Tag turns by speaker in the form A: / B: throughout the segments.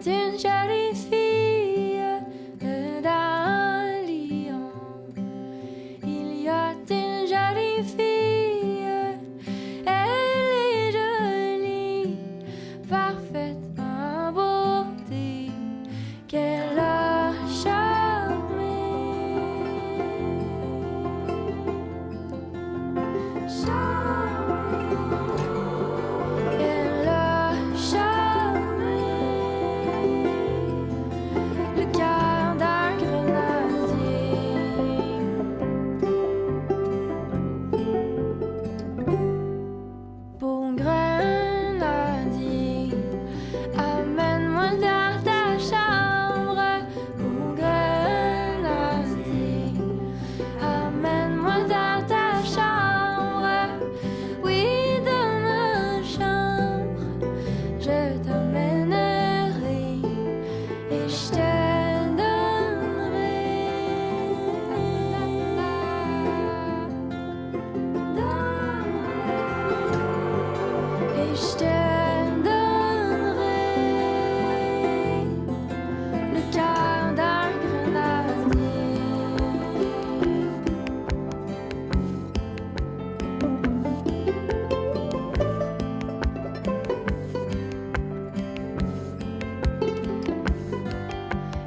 A: une jolie fille d'un lion. Il y a une jolie fille, elle est jolie, parfaite en beauté, qu'elle a charmé. Elle a charmé le cœur d'un grenadier. Bon grenadier, amène-moi dans ta chambre. Bon grenadier, amène-moi dans ta chambre. Oui, dans ma chambre, je t'emmènerai et je te donnerai. Et je te donnerai le cœur d'un grenadier.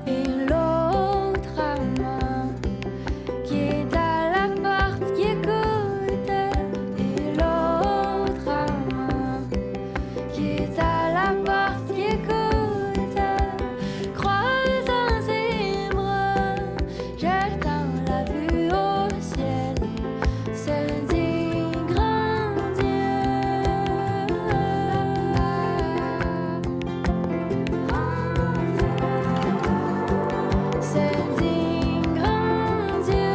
A: Et l'autre amant qui est à la porte qui écoute. Et l'autre amant qui est à la porte qui écoute. Croisant ses bras, jetant la vue au ciel, se dit grand Dieu. Se dit grand Dieu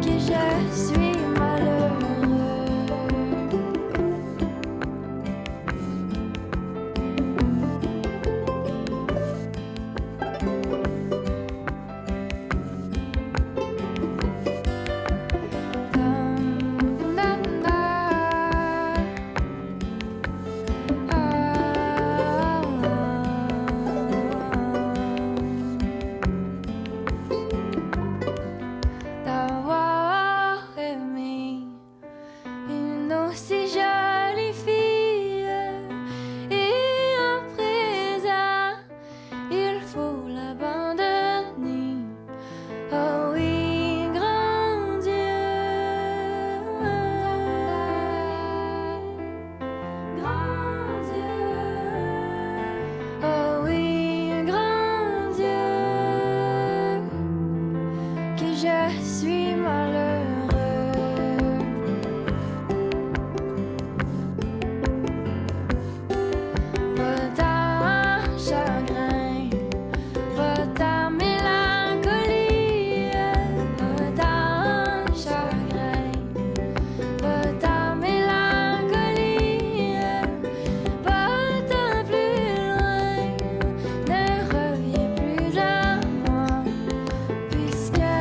A: que je suis malheureux. D'avoir aimé une aussi jolie fille, et à présent il faut l'abandonner. Oh oui, grand Dieu, grand Dieu. Oh oui, grand Dieu, que je suis malheureux. Va ta chagrin, va ta mélancolie, va ta chagrin, va ta mélancolie, va-t'en plus loin, ne reviens plus à moi, puisque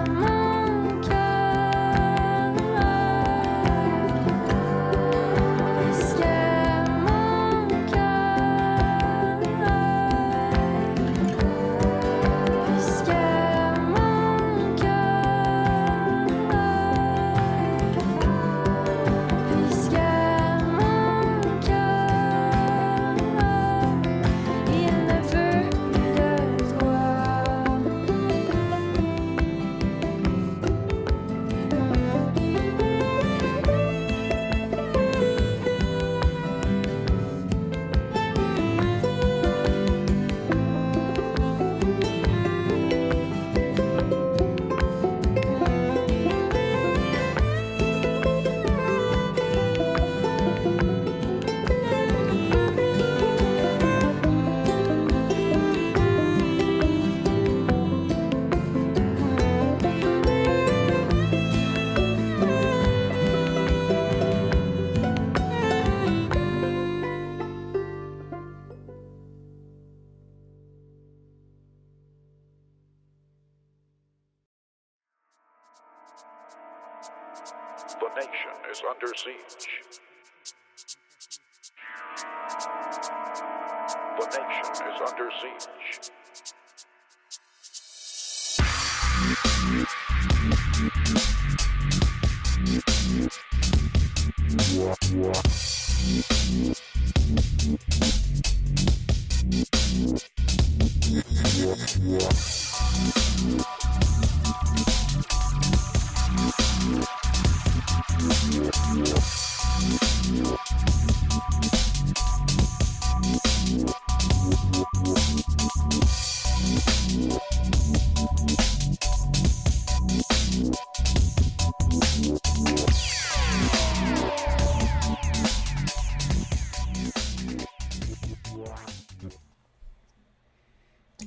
A: mon cœur, puisque mon cœur, puisque mon cœur, puisque mon cœur, il ne veut plus de toi.
B: The nation is under siege. The nation is under siege.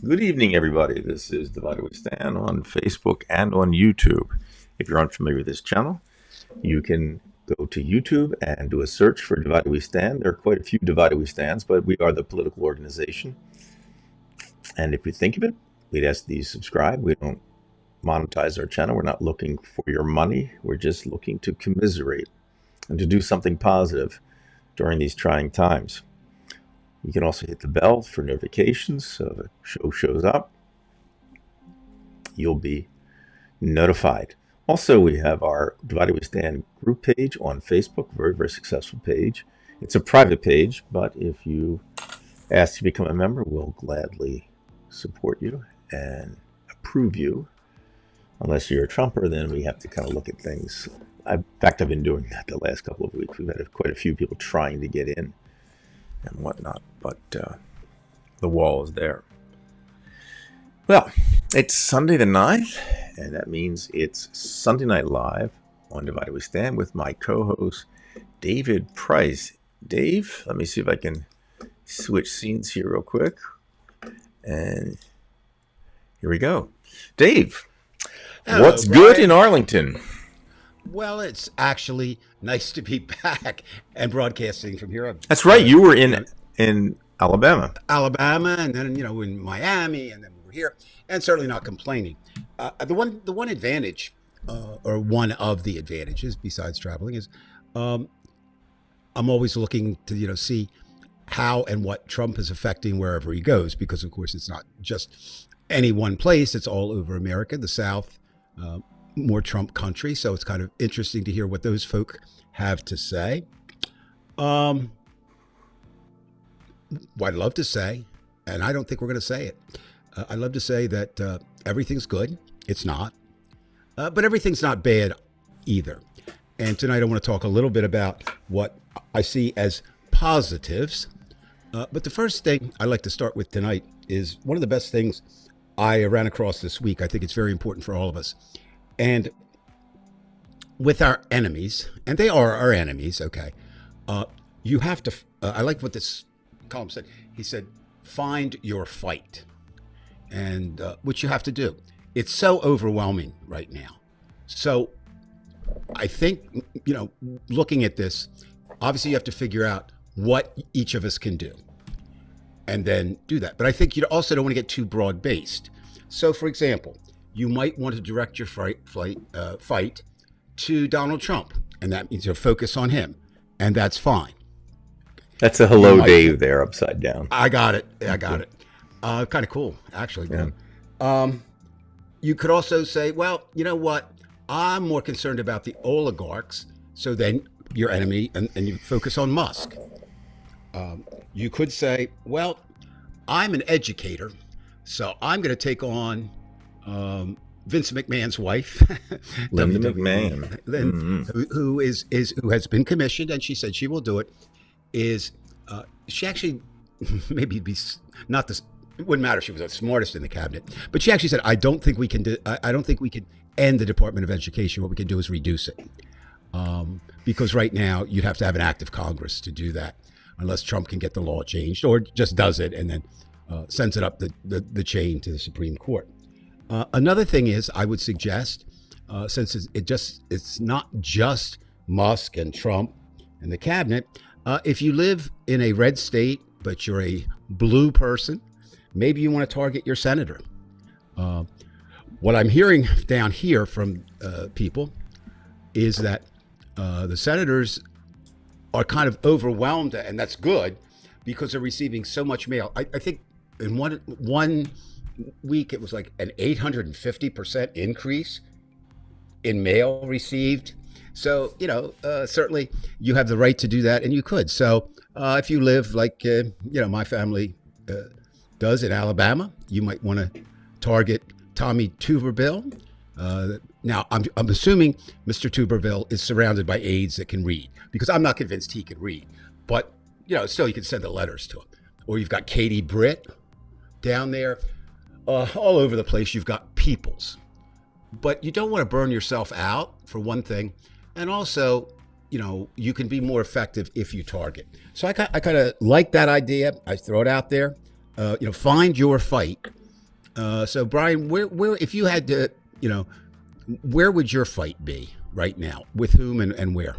C: Good evening, everybody. This is Divided We Stand on Facebook and on YouTube. If you're unfamiliar with this channel, you can go to YouTube and do a search for Divided We Stand. There are quite a few Divided We Stands, but we are the political organization. And if you think of it, we'd ask that you subscribe. We don't monetize our channel. We're not looking for your money. We're just looking to commiserate and to do something positive during these trying times. You can also hit the bell for notifications so the show shows up. You'll be notified. Also, we have our Divided We Stand group page on Facebook, very, very successful page. It's a private page, but if you ask to become a member, we'll gladly support you and approve you. Unless you're a Trumper, then we have to kind of look at things. In fact, I've been doing that the last couple of weeks. We've had quite a few people trying to get in and whatnot, but the wall is there. Well, it's Sunday the 9th, and that means it's Sunday Night Live on Divided We Stand with my co-host, David Price. Dave, let me see if I can switch scenes here real quick. And here we go. Dave,
D: Hello,
C: what's
D: Brian.
C: good in Arlington?
D: Well, it's actually nice to be back and broadcasting from here.
C: That's right. You were in Alabama.
D: Alabama, and then in Miami, and then we were here, and certainly not complaining. The one advantage, or one of the advantages besides traveling, is I'm always looking to see how and what Trump is affecting wherever he goes, because of course it's not just any one place; it's all over America, the South. More Trump country, so it's kind of interesting to hear what those folk have to say. What I'd love to say, and I don't think we're going to say it, I'd love to say that everything's good. It's not. But everything's not bad either. And tonight I want to talk a little bit about what I see as positives. But the first thing I'd like to start with tonight is one of the best things I ran across this week. I think it's very important for all of us. And with our enemies, and they are our enemies, okay, you have to, I like what this column said. He said, find your fight, and which you have to do. It's so overwhelming right now. So I think, looking at this, obviously you have to figure out what each of us can do and then do that. But I think you also don't want to get too broad-based. So, for example, you might want to direct your fight to Donald Trump, and that means you'll focus on him, and that's fine.
C: That's a hello, Dave, there, upside down.
D: I got it. Kind of cool, actually. Yeah. You could also say, well, you know what? I'm more concerned about the oligarchs, so then your enemy, and you focus on Musk. You could say, well, I'm an educator, so I'm going to take on Vince McMahon's wife,
C: Linda McMahon,
D: who who has been commissioned, and she said she will do it. She actually maybe not this? It wouldn't matter if she was the smartest in the cabinet, but she actually said, I don't think we can end the Department of Education. What we can do is reduce it, because right now you'd have to have an act of Congress to do that, unless Trump can get the law changed or just does it and then sends it up the chain to the Supreme Court. Another thing is, I would suggest, since it's not just Musk and Trump and the cabinet, if you live in a red state but you're a blue person, maybe you want to target your senator. What I'm hearing down here from people is that the senators are kind of overwhelmed, and that's good, because they're receiving so much mail. I think in one week it was like an 850% increase in mail received. So, certainly you have the right to do that, and you could. So if you live like, my family does in Alabama, you might want to target Tommy Tuberville. Now, I'm assuming Mr. Tuberville is surrounded by aides that can read, because I'm not convinced he can read. But, still you can send the letters to him. Or you've got Katie Britt down there. All over the place, you've got Peoples. But you don't want to burn yourself out, for one thing. And also, you can be more effective if you target. So I kind of like that idea. I throw it out there. Find your fight. So Brian, where if you had to, where would your fight be right now? With whom and where?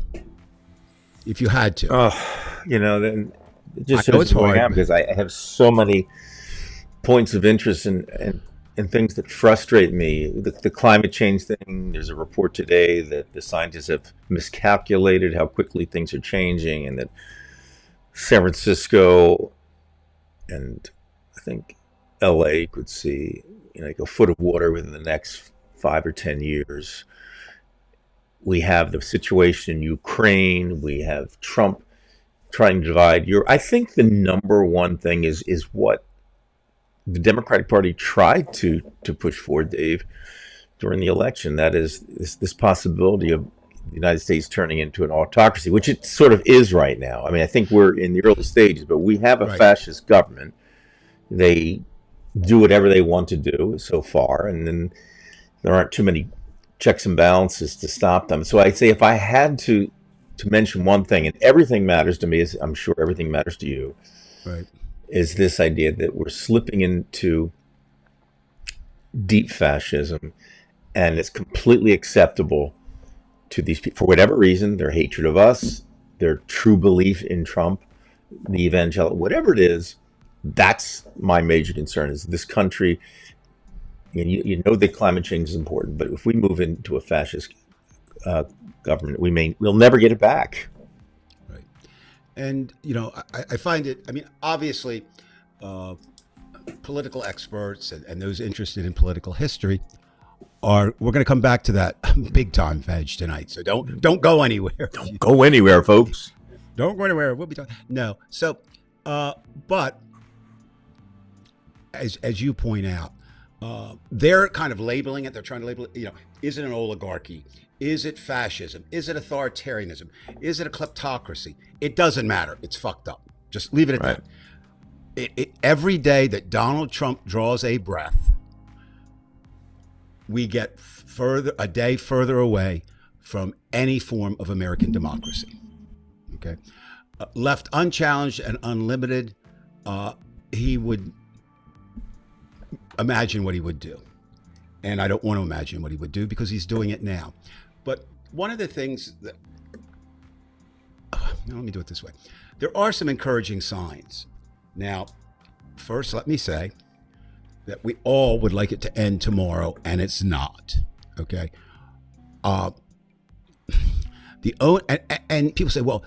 D: If you had to.
C: Then it just
D: I know
C: shows
D: it's
C: who I
D: hard.
C: am, because I have so many points of interest and things that frustrate me. The climate change thing, there's a report today that the scientists have miscalculated how quickly things are changing, and that San Francisco and I think LA could see like a foot of water within the next 5 or 10 years. We have the situation in Ukraine. We have Trump trying to divide Europe. I think the number one thing is what the Democratic Party tried to push forward, Dave, during the election. That is this possibility of the United States turning into an autocracy, which it sort of is right now. I mean, I think we're in the early stages, but we have a
D: Right.
C: fascist government. They do whatever they want to do so far, and then there aren't too many checks and balances to stop them. So I'd say if I had to mention one thing, and everything matters to me, as I'm sure everything matters to you,
D: Right.
C: is this idea that we're slipping into deep fascism, and it's completely acceptable to these people for whatever reason, their hatred of us, their true belief in Trump, the evangelical, whatever it is. That's my major concern, is this country. You know that climate change is important, but if we move into a fascist government, we'll never get it back.
D: Right. And, I find it, obviously, political experts and those interested in political history we're going to come back to that big time, Veg, tonight. So don't go anywhere.
C: Go anywhere, folks.
D: Don't go anywhere. We'll be talking. No. So, but as you point out, they're kind of labeling it. They're trying to label it. Is it an oligarchy? Is it fascism? Is it authoritarianism? Is it a kleptocracy? It doesn't matter. It's fucked up. Just leave it at
C: Right.
D: that. Every day that Donald Trump draws a breath, we get a day further away from any form of American democracy. Okay, left unchallenged and unlimited, he would imagine what he would do, and I don't want to imagine what he would do because he's doing it now. But one of the things that let me do it this way: there are some encouraging signs. Now, first, let me say that we all would like it to end tomorrow, and it's not. Okay. And people say, well,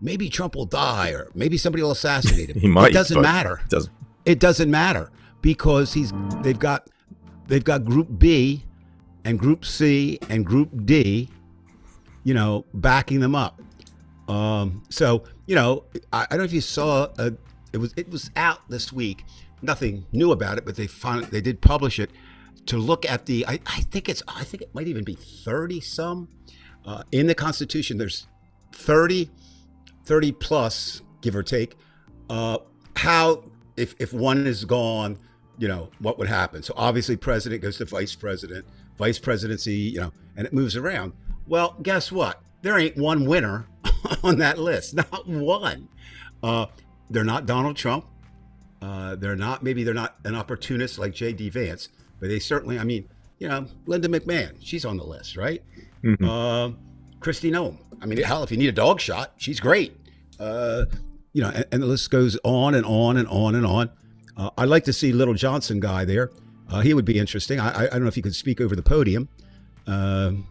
D: maybe Trump will die, or maybe somebody will assassinate him.
C: He might.
D: It doesn't
C: but
D: matter.
C: It doesn't.
D: It doesn't matter because they've got Group B and Group C and Group D, backing them up. So I don't know if you saw it was out this week. Nothing new about it, but they did publish it to look at the. I think it might even be 30 some in the Constitution. There's 30 plus, give or take. How if one is gone, what would happen? So obviously, president goes to vice president, vice presidency, and it moves around. Well, guess what? There ain't one winner on that list. Not one. They're not Donald Trump. They're not an opportunist like J.D. Vance, but they certainly, Linda McMahon, she's on the list, right?
C: Mhm.
D: Kristi Noem. Hell, if you need a dog shot, she's great. And the list goes on and on and on and on. I'd like to see Little Johnson guy there. He would be interesting. I don't know if he could speak over the podium.
C: Dave,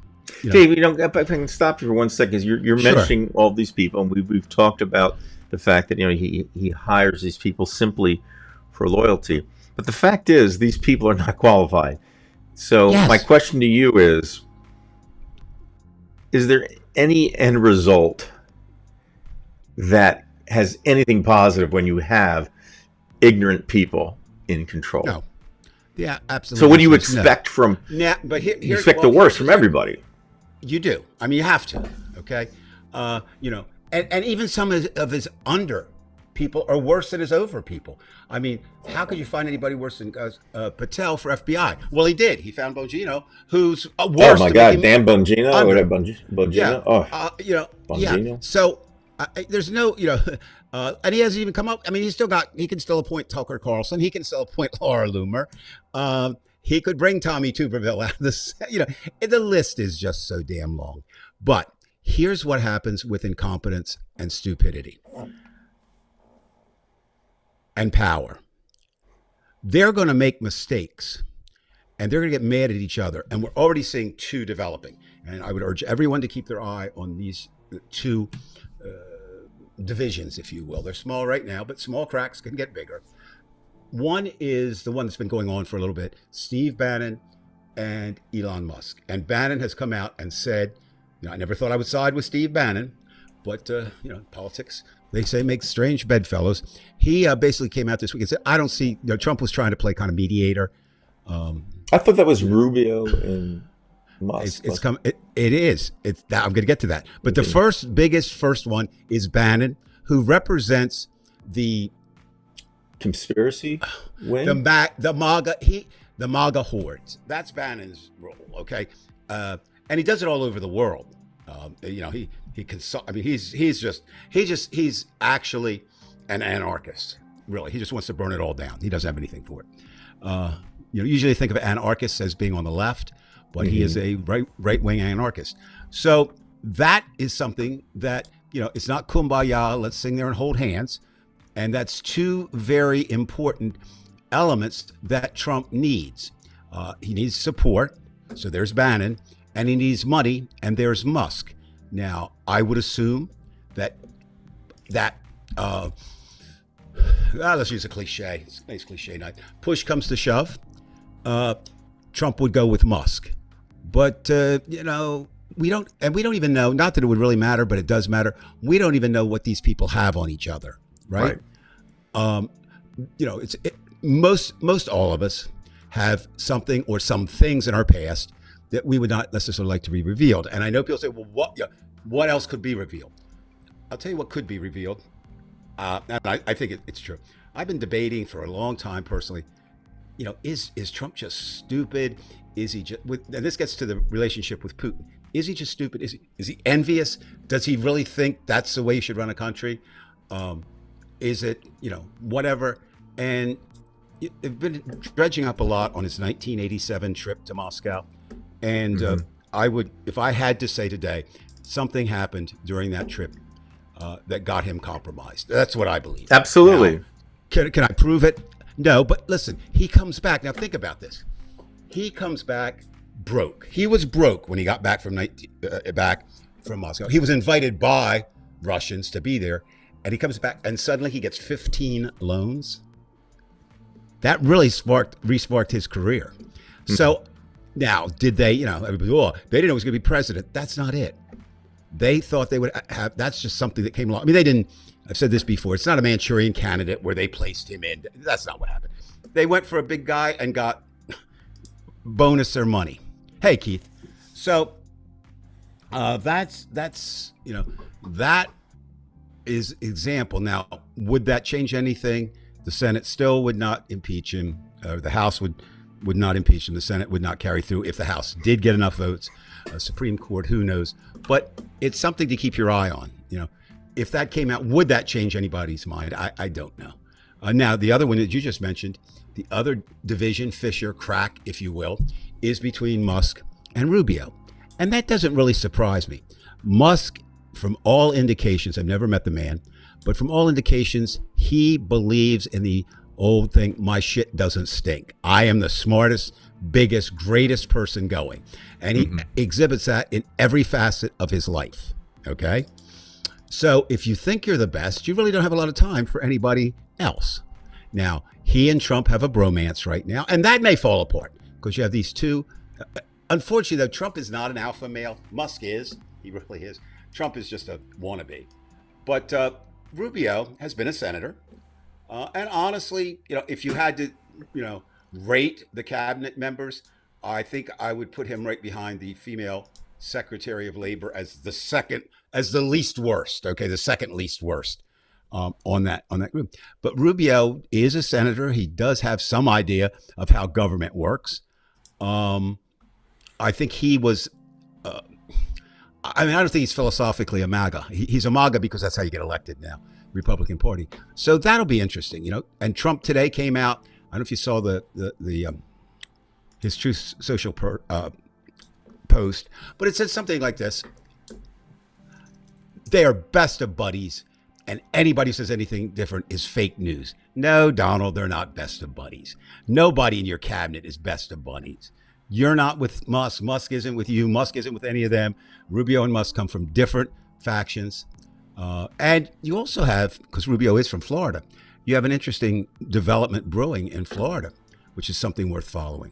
C: if I can stop you for 1 second, 'cause you're
D: Sure.
C: mentioning all these people, and we've talked about the fact that he hires these people simply for loyalty. But the fact is, these people are not qualified. So
D: Yes.
C: my question to you is there any end result that has anything positive when you have ignorant people in control?
D: No. Yeah, absolutely.
C: So what do you
D: No.
C: expect from?
D: Nah, but
C: You
D: here's
C: expect the worst from everybody.
D: You do. I mean, you have to. Okay. And even some of his under people are worse than his over people. I mean, how could you find anybody worse than Patel for FBI? Well, he did. He found Bongino, who's worse.
C: Oh my
D: to
C: God,
D: make him
C: Dan Bongino or
D: under.
C: whatever, Bongino.
D: Yeah.
C: Oh,
D: Yeah.
C: Bongino.
D: So there's no, and he hasn't even come up. I mean, he can still appoint Tucker Carlson. He can still appoint Laura Loomer. He could bring Tommy Tuberville out of this. The list is just so damn long. But here's what happens with incompetence and stupidity and power. They're going to make mistakes and they're going to get mad at each other. And we're already seeing two developing. And I would urge everyone to keep their eye on these two divisions, if you will. They're small right now, but small cracks can get bigger. One is the one that's been going on for a little bit, Steve Bannon and Elon Musk. And Bannon has come out and said, I never thought I would side with Steve Bannon, but, politics, they say, makes strange bedfellows. He basically came out this week and said, I don't see, Trump was trying to play kind of mediator.
C: I thought that was Rubio and Musk.
D: It is. I'm going to get to that. But the first one is Bannon, who represents the
C: conspiracy wing.
D: the MAGA hordes. That's Bannon's role. Okay, and he does it all over the world. He consult. I mean, he's actually an anarchist. Really, he just wants to burn it all down. He doesn't have anything for it. Usually think of anarchists as being on the left, but he is a right wing anarchist. So that is something that it's not kumbaya. Let's sing there and hold hands. And that's two very important elements that Trump needs. He needs support. So there's Bannon, and he needs money, and there's Musk. Now, I would assume that let's use a cliche. It's a nice cliche night. Push comes to shove. Trump would go with Musk. But, we don't even know, not that it would really matter, but it does matter. We don't even know what these people have on each other. Right. Most all of us have something or some things in our past that we would not necessarily like to be revealed. And I know people say, well, what else could be revealed? I'll tell you what could be revealed. And I think it's true. I've been debating for a long time personally, is Trump just stupid? Is he just, and this gets to the relationship with Putin. Is he just stupid? Is he envious? Does he really think that's the way you should run a country? Is it, whatever? And I've been dredging up a lot on his 1987 trip to Moscow. And I would, if I had to say today, something happened during that trip that got him compromised. That's what I believe.
C: Absolutely.
D: Now, can I prove it? No, but listen, he comes back. Now think about this. He comes back broke. He was broke when he got back from Moscow. He was invited by Russians to be there. And he comes back and suddenly he gets 15 loans. That really re-sparked his career. So now, did they, everybody, they didn't know he was going to be president. That's not it. They thought they would have, that's just something that came along. I mean, they didn't, I've said this before, it's not a Manchurian candidate where they placed him in. That's not what happened. They went for a big guy and got bonus their money. Hey, Keith. So that is example. Now, would that change anything? The Senate still would not impeach him. The House would not impeach him. The Senate would not carry through if the House did get enough votes. Supreme Court, who knows? But it's something to keep your eye on. If that came out, would that change anybody's mind? I don't know. Now, the other one that you just mentioned, the other division, fissure, crack, if you will, is between Musk and Rubio. And that doesn't really surprise me. Musk, from all indications, I've never met the man, but from all indications, he believes in the old thing, my shit doesn't stink. I am the smartest, biggest, greatest person going. And he exhibits that in every facet of his life. Okay? So if you think you're the best, you really don't have a lot of time for anybody else. Now, he and Trump have a bromance right now, and that may fall apart because you have these two. Unfortunately, though, Trump is not an alpha male. Musk is. He really is. Trump is just a wannabe. But Rubio has been a senator. And honestly, if you had to, rate the cabinet members, I think I would put him right behind the female Secretary of Labor as the least worst. Okay, the second least worst on that group. But Rubio is a senator. He does have some idea of how government works. I think he was. I don't think he's philosophically a MAGA. He's a MAGA because that's how you get elected now, Republican Party. So that'll be interesting, And Trump today came out. I don't know if you saw his Truth Social post, but it said something like this: "They are best of buddies, and anybody who says anything different is fake news." No, Donald, they're not best of buddies. Nobody in your cabinet is best of buddies. You're not with Musk. Musk isn't with you. Musk isn't with any of them. Rubio and Musk come from different factions. And you also have, because Rubio is from Florida, you have an interesting development brewing in Florida, which is something worth following.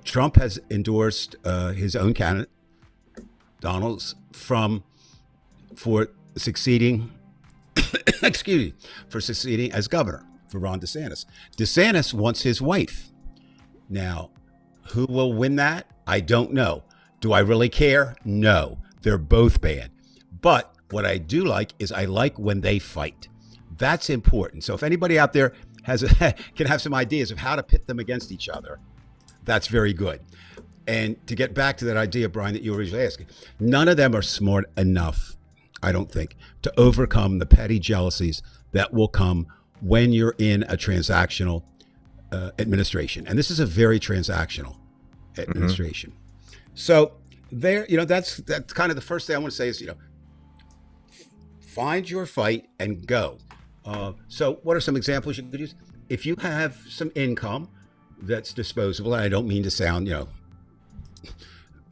D: Trump has endorsed his own candidate, Donald's, for succeeding as governor for Ron DeSantis. DeSantis wants his wife. Now, who will win that? I don't know. Do I really care? No. They're both bad. But what I do like is I like when they fight. That's important. So if anybody out there can have some ideas of how to pit them against each other, that's very good. And to get back to that idea, Brian, that you were originally asking, none of them are smart enough, I don't think, to overcome the petty jealousies that will come when you're in a transactional administration. And this is a very transactional administration. So there, that's kind of the first thing I want to say is, find your fight and go. So what are some examples you could use? If you have some income that's disposable, and I don't mean to sound,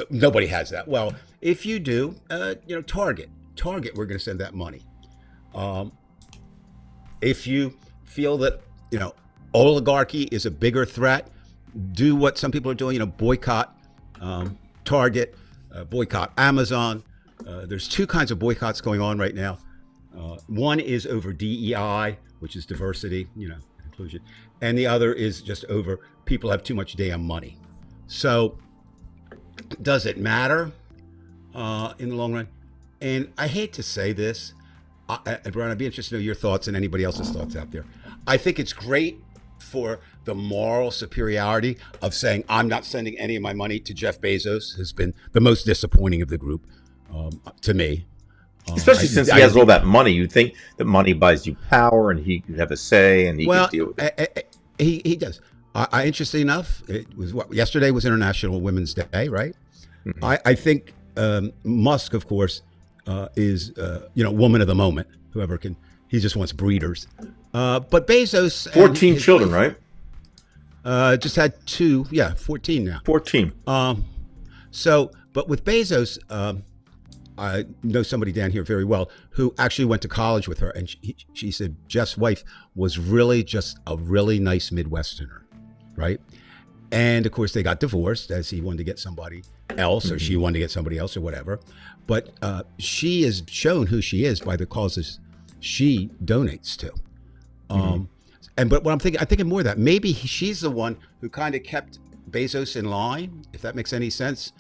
D: nobody has that. Well, if you do, Target, we're going to send that money. If you feel that, oligarchy is a bigger threat, do what some people are doing, boycott Target, boycott Amazon. There's two kinds of boycotts going on right now. One is over DEI, which is diversity, inclusion. And the other is just over people have too much damn money. So does it matter in the long run? And I hate to say this, Brian, I'd be interested to know your thoughts and anybody else's thoughts out there. I think it's great for the moral superiority of saying, I'm not sending any of my money to Jeff Bezos, who's been the most disappointing of the group to me.
C: Especially since he has all that money. You'd think that money buys you power and he could have a say and he could deal with it.
D: He does. Interesting enough, yesterday was International Women's Day, right? Mm-hmm. I think Musk, of course, is, woman of the moment, whoever can. He just wants breeders. But Bezos.
C: 14 children, wife,
D: right? Just had 2. Yeah, 14 now.
C: 14.
D: But with Bezos, I know somebody down here very well who actually went to college with her. And she said Jeff's wife was really just a really nice Midwesterner, right? And of course, they got divorced as he wanted to get somebody else or she wanted to get somebody else or whatever. But she is shown who she is by the causes she donates to. But what I'm thinking more of that, maybe she's the one who kind of kept Bezos in line, if that makes any sense.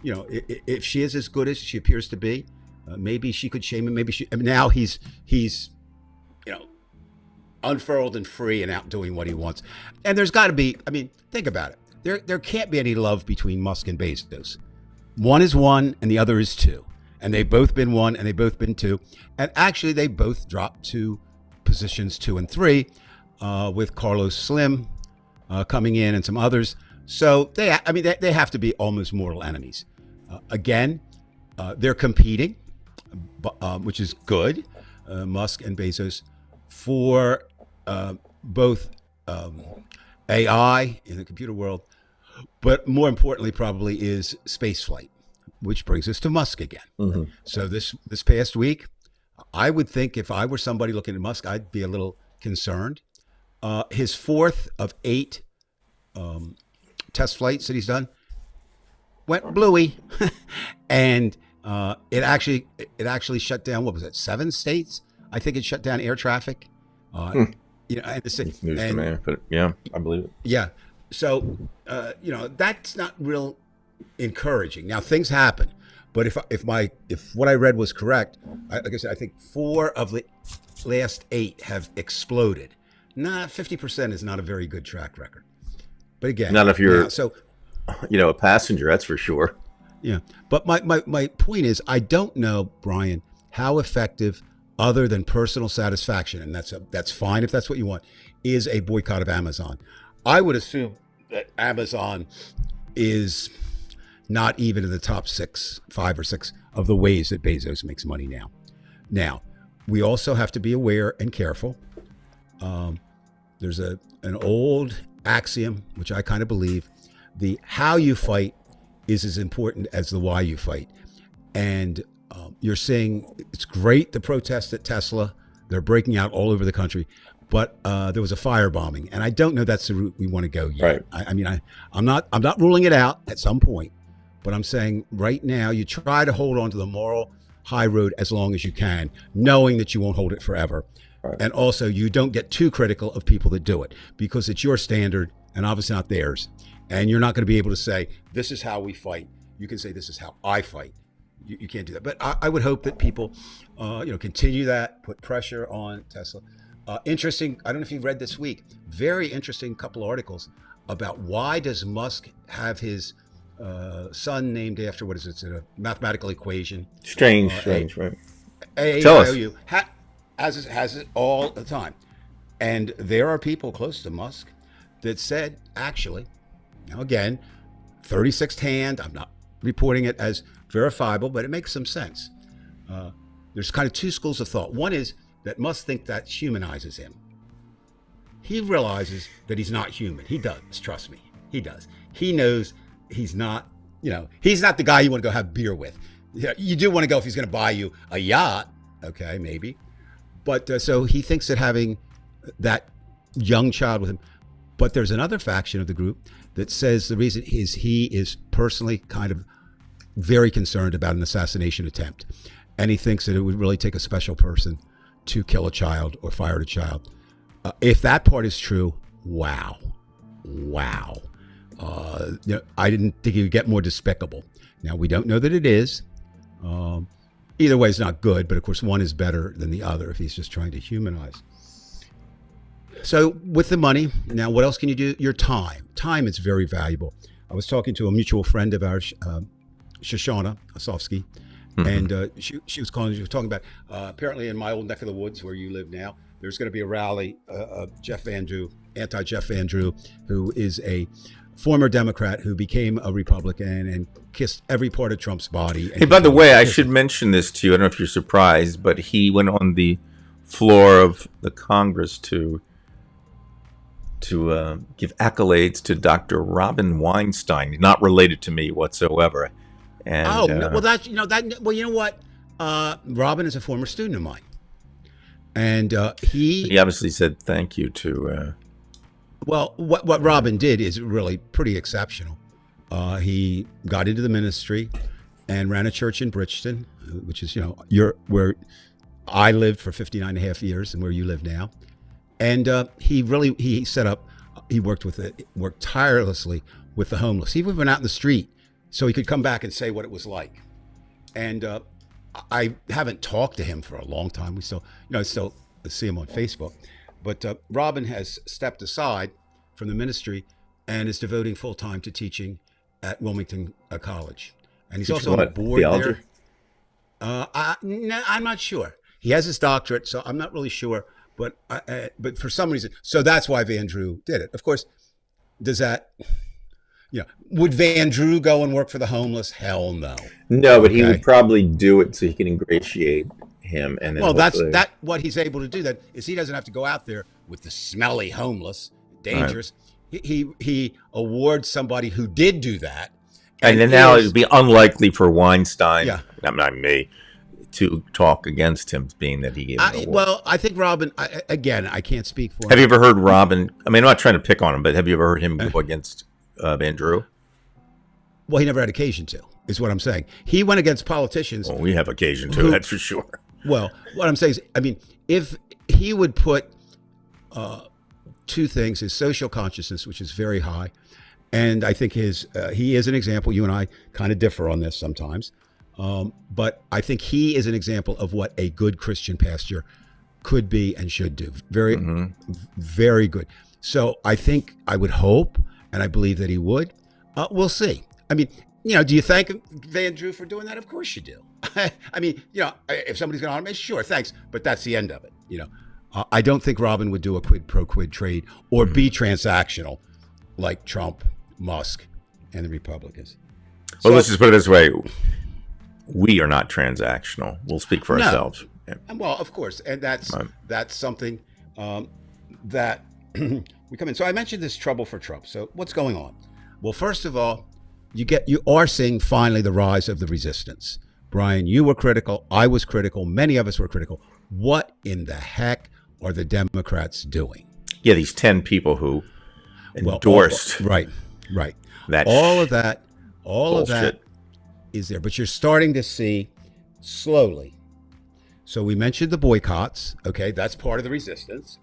D: If she is as good as she appears to be, maybe she could shame him. Now he's unfurled and free and out doing what he wants. And there's got to be, think about it. There can't be any love between Musk and Bezos. One is 1 and the other is 2. And they've both been 1 and they've both been 2. And actually they both dropped to positions 2 and 3 with Carlos Slim coming in and some others. So they have to be almost mortal enemies. Again, they're competing, which is good, Musk and Bezos, for both AI in the computer world, but more importantly probably is spaceflight, which brings us to Musk again. So this past week, I would think if I were somebody looking at Musk, I'd be a little concerned. His fourth of 8 test flights that he's done went bluey, and it actually shut down. What was it? 7 states? I think it shut down air traffic. You know, and,
C: It's news to me, but yeah, I believe it.
D: yeah. So you know, that's not real encouraging. Now things happen, but if what I read was correct, like I said, I think 4 of the last 8 have exploded. 50% is not a very good track record. But again,
C: Not if you're,
D: yeah,
C: a passenger, that's for sure.
D: yeah. But my point is, I don't know, Brian, how effective, other than personal satisfaction, and that's fine if that's what you want, is a boycott of Amazon. I would assume that Amazon is not even in the top 5 or 6 of the ways that Bezos makes money now. Now, we also have to be aware and careful. There's an old axiom, which I kind of believe: the how you fight is as important as the why you fight. And you're saying it's great, the protests at Tesla, they're breaking out all over the country, but there was a firebombing, and I don't know that's the route we want to go yet.
C: Right.
D: I mean, I'm not ruling it out at some point, but I'm saying right now you try to hold on to the moral high road as long as you can, knowing that you won't hold it forever.
C: Right.
D: And also, you don't get too critical of people that do it, because it's your standard and obviously not theirs. And you're not going to be able to say, this is how we fight. You can say, this is how I fight. You can't do that. But I would hope that people, continue that, put pressure on Tesla. Interesting. I don't know if you've read this week. Very interesting couple articles about why does Musk have his son named after, what is it? It's a mathematical equation.
C: Strange, right?
D: Tell us. Has it all the time. And there are people close to Musk that said, actually, now again, 36th hand, I'm not reporting it as verifiable, but it makes some sense. There's kind of 2 schools of thought. One is that Musk thinks that humanizes him. He realizes that he's not human. He does, trust me. He does. He knows he's not, he's not the guy you want to go have beer with. You do want to go if he's going to buy you a yacht, okay, maybe. But so he thinks that having that young child with him. But there's another faction of the group that says the reason is he is personally kind of very concerned about an assassination attempt. And he thinks that it would really take a special person to kill a child or fire a child. If that part is true, wow. I didn't think it would get more despicable. Now, we don't know that it is. Either way is not good, but of course one is better than the other if he's just trying to humanize. So with the money, now what else can you do? Your time. Time is very valuable. I was talking to a mutual friend of ours, Shoshana Osofsky, and she was talking about apparently in my old neck of the woods where you live now, there's going to be a rally of Jeff Van Drew, anti-Jeff Van Drew, who is a former Democrat who became a Republican and kissed every part of Trump's body.
C: Hey, by the way, I should mention this to you. I don't know if you're surprised, but he went on the floor of the Congress to give accolades to Dr. Robin Weinstein, not related to me whatsoever. And,
D: well, you know what? Robin is a former student of mine, and he
C: obviously said thank you to.
D: Well, what Robin did is really pretty exceptional. He got into the ministry and ran a church in Bridgeton, which is where I lived for 59 and a half years and where you live now. And he worked tirelessly with the homeless. He even went out in the street so he could come back and say what it was like. And I haven't talked to him for a long time. We still see him on Facebook. But Robin has stepped aside from the ministry and is devoting full time to teaching at Wilmington College. And he's also on the board
C: theology?
D: there. I'm not sure. He has his doctorate, so I'm not really sure. But for some reason, so that's why Van Drew did it. Of course, does that, would Van Drew go and work for the homeless? Hell no.
C: No, but he would probably do it so he can ingratiate him. And then
D: that's what he's able to do. That is, he doesn't have to go out there with the smelly homeless, dangerous. Right. He awards somebody who did do that.
C: And then now it would be unlikely for Weinstein, not me, to talk against him, being that he gave him the award.
D: Well, I think Robin. Again, I can't speak for him.
C: Have you ever heard Robin? I mean, I'm not trying to pick on him, but have you ever heard him go against Van Drew?
D: Well, he never had occasion to. Is what I'm saying. He went against politicians.
C: Well, we have occasion to, that's for sure.
D: Well, what I'm saying is, I mean, if he would put two things: his social consciousness, which is very high, and I think he is an example. You and I kind of differ on this sometimes, but I think he is an example of what a good Christian pastor could be and should do. Very, very good. So I think I would hope, and I believe that he would. We'll see. I mean, do you thank Van Drew for doing that? Of course you do. I mean, if somebody's going to honor me, sure, thanks. But that's the end of it. I don't think Robin would do a quid pro quid trade or be transactional like Trump, Musk, and the Republicans.
C: Well, let's just put it this way. We are not transactional. We'll speak for
D: No.
C: ourselves. Yeah.
D: Well, of course. And that's something that we come in. So I mentioned this trouble for Trump. So what's going on? Well, first of all, you are seeing finally the rise of the resistance. Brian, you were critical. I was critical. Many of us were critical. What in the heck are the Democrats doing?
C: Yeah, these 10 people who endorsed
D: right.
C: that.
D: All of that
C: bullshit.
D: is there. But you're starting to see slowly. So we mentioned the boycotts. Okay, that's part of the resistance.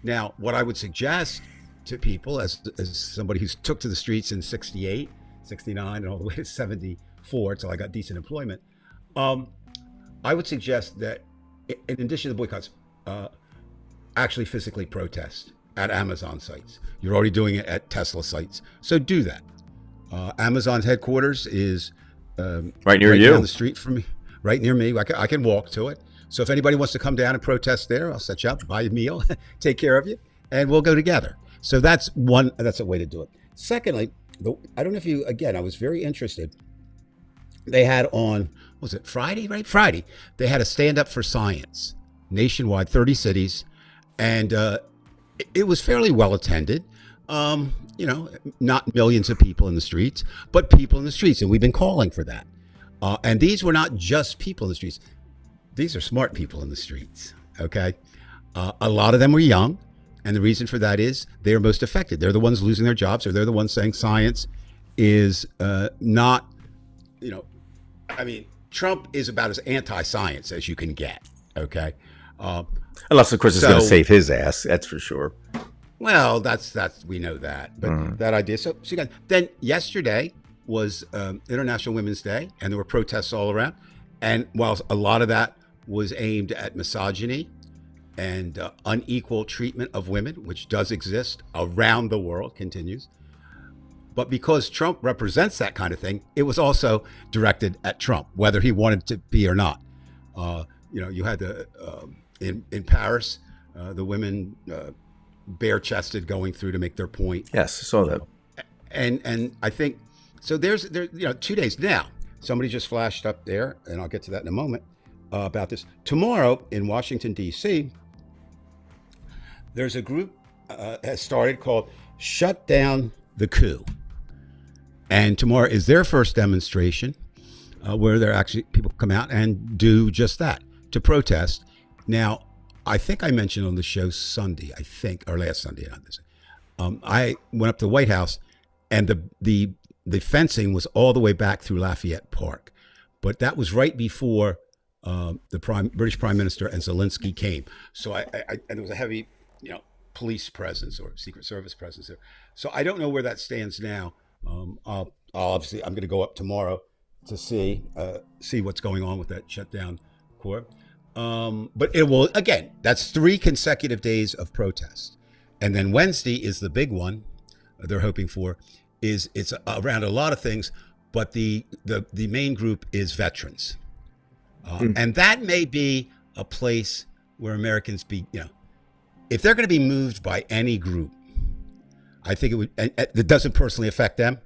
D: Now, what I would suggest to people as somebody who's took to the streets in 68, 69, and all the way to 74 until I got decent employment, I would suggest that in addition to the boycotts, actually physically protest at Amazon sites. You're already doing it at Tesla sites. So do that. Amazon's headquarters is
C: right near you.
D: down the street from me, right near me. I can walk to it. So if anybody wants to come down and protest there, I'll set you up, buy you a meal, take care of you, and we'll go together. So that's a way to do it. Secondly, I don't know if you, again, I was very interested. They had on, was it Friday, right? Friday. They had a stand up for science nationwide, 30 cities. And it was fairly well attended. Not millions of people in the streets, but people in the streets. And we've been calling for that. And these were not just people in the streets. These are smart people in the streets. Okay. A lot of them were young. And the reason for that is they are most affected. They're the ones losing their jobs, or they're the ones saying science is not, Trump is about as anti-science as you can get. Okay.
C: Unless, of course, it's going to save his ass. That's for sure.
D: Well, that's we know that. But that idea. So then yesterday was International Women's Day, and there were protests all around. And while a lot of that was aimed at misogyny and unequal treatment of women, which does exist around the world, continues. But because Trump represents that kind of thing, it was also directed at Trump, whether he wanted to be or not. You had in Paris, the women bare-chested going through to make their point.
C: Yes, I saw that.
D: And I think so. There's 2 days now. Somebody just flashed up there, and I'll get to that in a moment about this. Tomorrow in Washington D.C., there's a group has started called "Shut Down the Coup," and tomorrow is their first demonstration where they're actually people come out and do just that to protest. Now, I think I mentioned on the show Sunday, or last Sunday, not this. I went up to the White House, and the fencing was all the way back through Lafayette Park, but that was right before the British Prime Minister and Zelensky came. So and there was a heavy, police presence or Secret Service presence there. So I don't know where that stands now. I'll obviously I'm going to go up tomorrow to see what's going on with that shutdown corps. But it will, again, that's 3 consecutive days of protest. And then Wednesday is the big one they're hoping for. It's around a lot of things, but the main group is veterans. And that may be a place where Americans if they're going to be moved by any group, I think it would, and it doesn't personally affect them.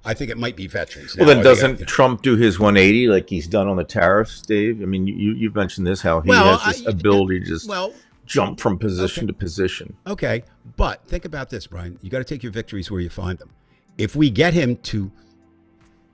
D: I think it might be veterans.
C: Well, then doesn't Trump do his 180 like he's done on the tariffs, Dave? I mean, you've mentioned this, how he has this ability to just jump from position to position.
D: Okay, but think about this, Brian. You got to take your victories where you find them. If we get him to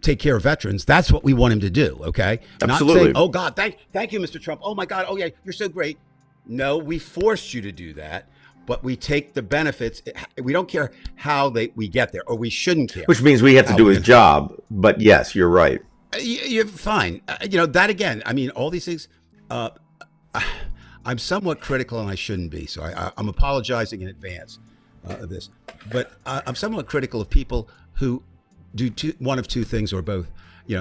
D: take care of veterans, that's what we want him to do. Okay,
C: Absolutely.
D: Not saying, "Oh God, thank you, Mr. Trump. Oh my God, oh yeah, you're so great." No, we forced you to do that, but we take the benefits. We don't care how we get there, or we shouldn't care.
C: Which means we have to
D: how
C: do
D: we
C: his job. But yes, you're right.
D: You're fine. That again. I mean, all these things. I'm somewhat critical, and I shouldn't be. So I'm apologizing in advance of this. But I'm somewhat critical of people who do one of two things or both.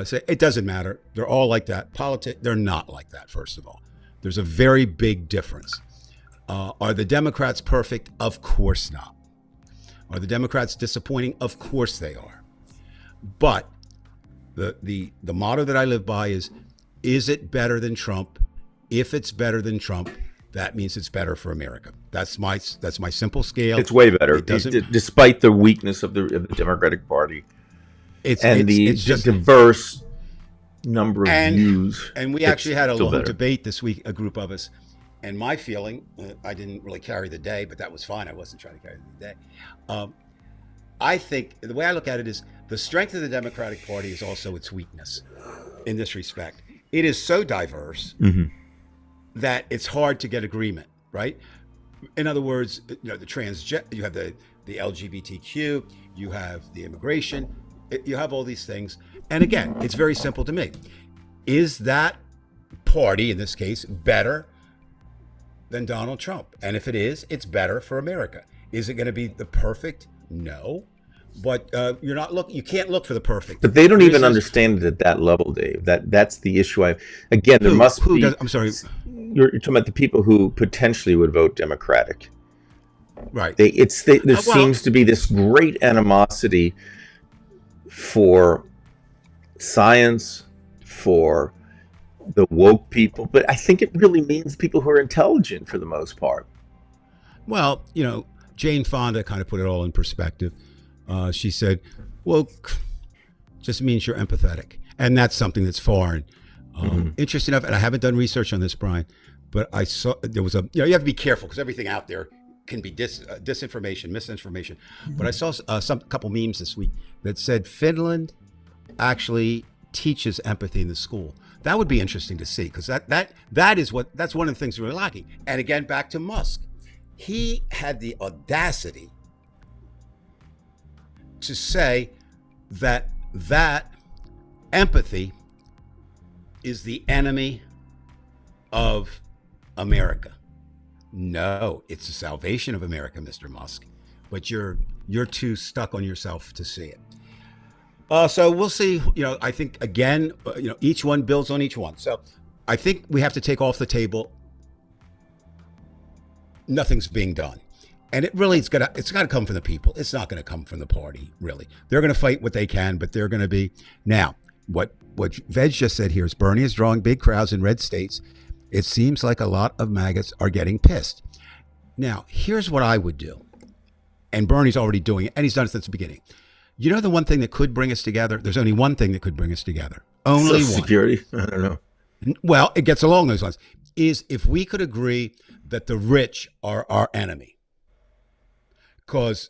D: Say it doesn't matter. They're all like that. They're not like that. First of all, there's a very big difference. Are the Democrats perfect? Of course not. Are the Democrats disappointing? Of course they are. But the motto that I live by is it better than Trump? If it's better than Trump, that means it's better for America. That's my simple scale.
C: It's way better,
D: It doesn't-
C: despite the weakness of the Democratic Party
D: It's
C: just diverse number of views.
D: And we
C: It's
D: actually had a
C: still
D: long
C: better.
D: debate this week, a group of us. And my feeling, I didn't really carry the day, but that was fine. I wasn't trying to carry the day. I think the way I look at it is the strength of the Democratic Party is also its weakness in this respect. It is so diverse that it's hard to get agreement, right? In other words, the you have the LGBTQ, you have the immigration, you have all these things. And again, it's very simple to me. Is that party, in this case, better than Donald Trump? And if it is, it's better for America. Is it going to be the perfect? No. But you can't look for the perfect.
C: But they don't even
D: This is-
C: understand it at that level, Dave. That's the issue. There must be.
D: I'm sorry.
C: You're talking about the people who potentially would vote Democratic.
D: Right.
C: There seems to be this great animosity for science, for the woke people, but I think it really means people who are intelligent for the most part.
D: Well, Jane Fonda kind of put it all in perspective. She said, "Well, just means you're empathetic," and that's something that's foreign. Interesting enough, and I haven't done research on this, Brian, but I saw there was you have to be careful because everything out there can be disinformation, misinformation. But I saw some couple memes this week that said Finland actually teaches empathy in the school. That would be interesting to see because that's one of the things we're lacking. And again, back to Musk, he had the audacity to say that empathy is the enemy of America. No, it's the salvation of America, Mr. Musk. But you're too stuck on yourself to see it. So we'll see. I think again, each one builds on each one. So I think we have to take off the table. Nothing's being done, and it's got to come from the people. It's not going to come from the party. Really, they're going to fight what they can, but they're going to be now. What Veg just said here is Bernie is drawing big crowds in red states. It seems like a lot of maggots are getting pissed. Now, here's what I would do, and Bernie's already doing it, and he's done it since the beginning. The one thing that could bring us together, there's only one thing that could bring us together. Only
C: Social
D: one.
C: Security? I don't know.
D: Well, it gets along those lines. Is if we could agree that the rich are our enemy. Because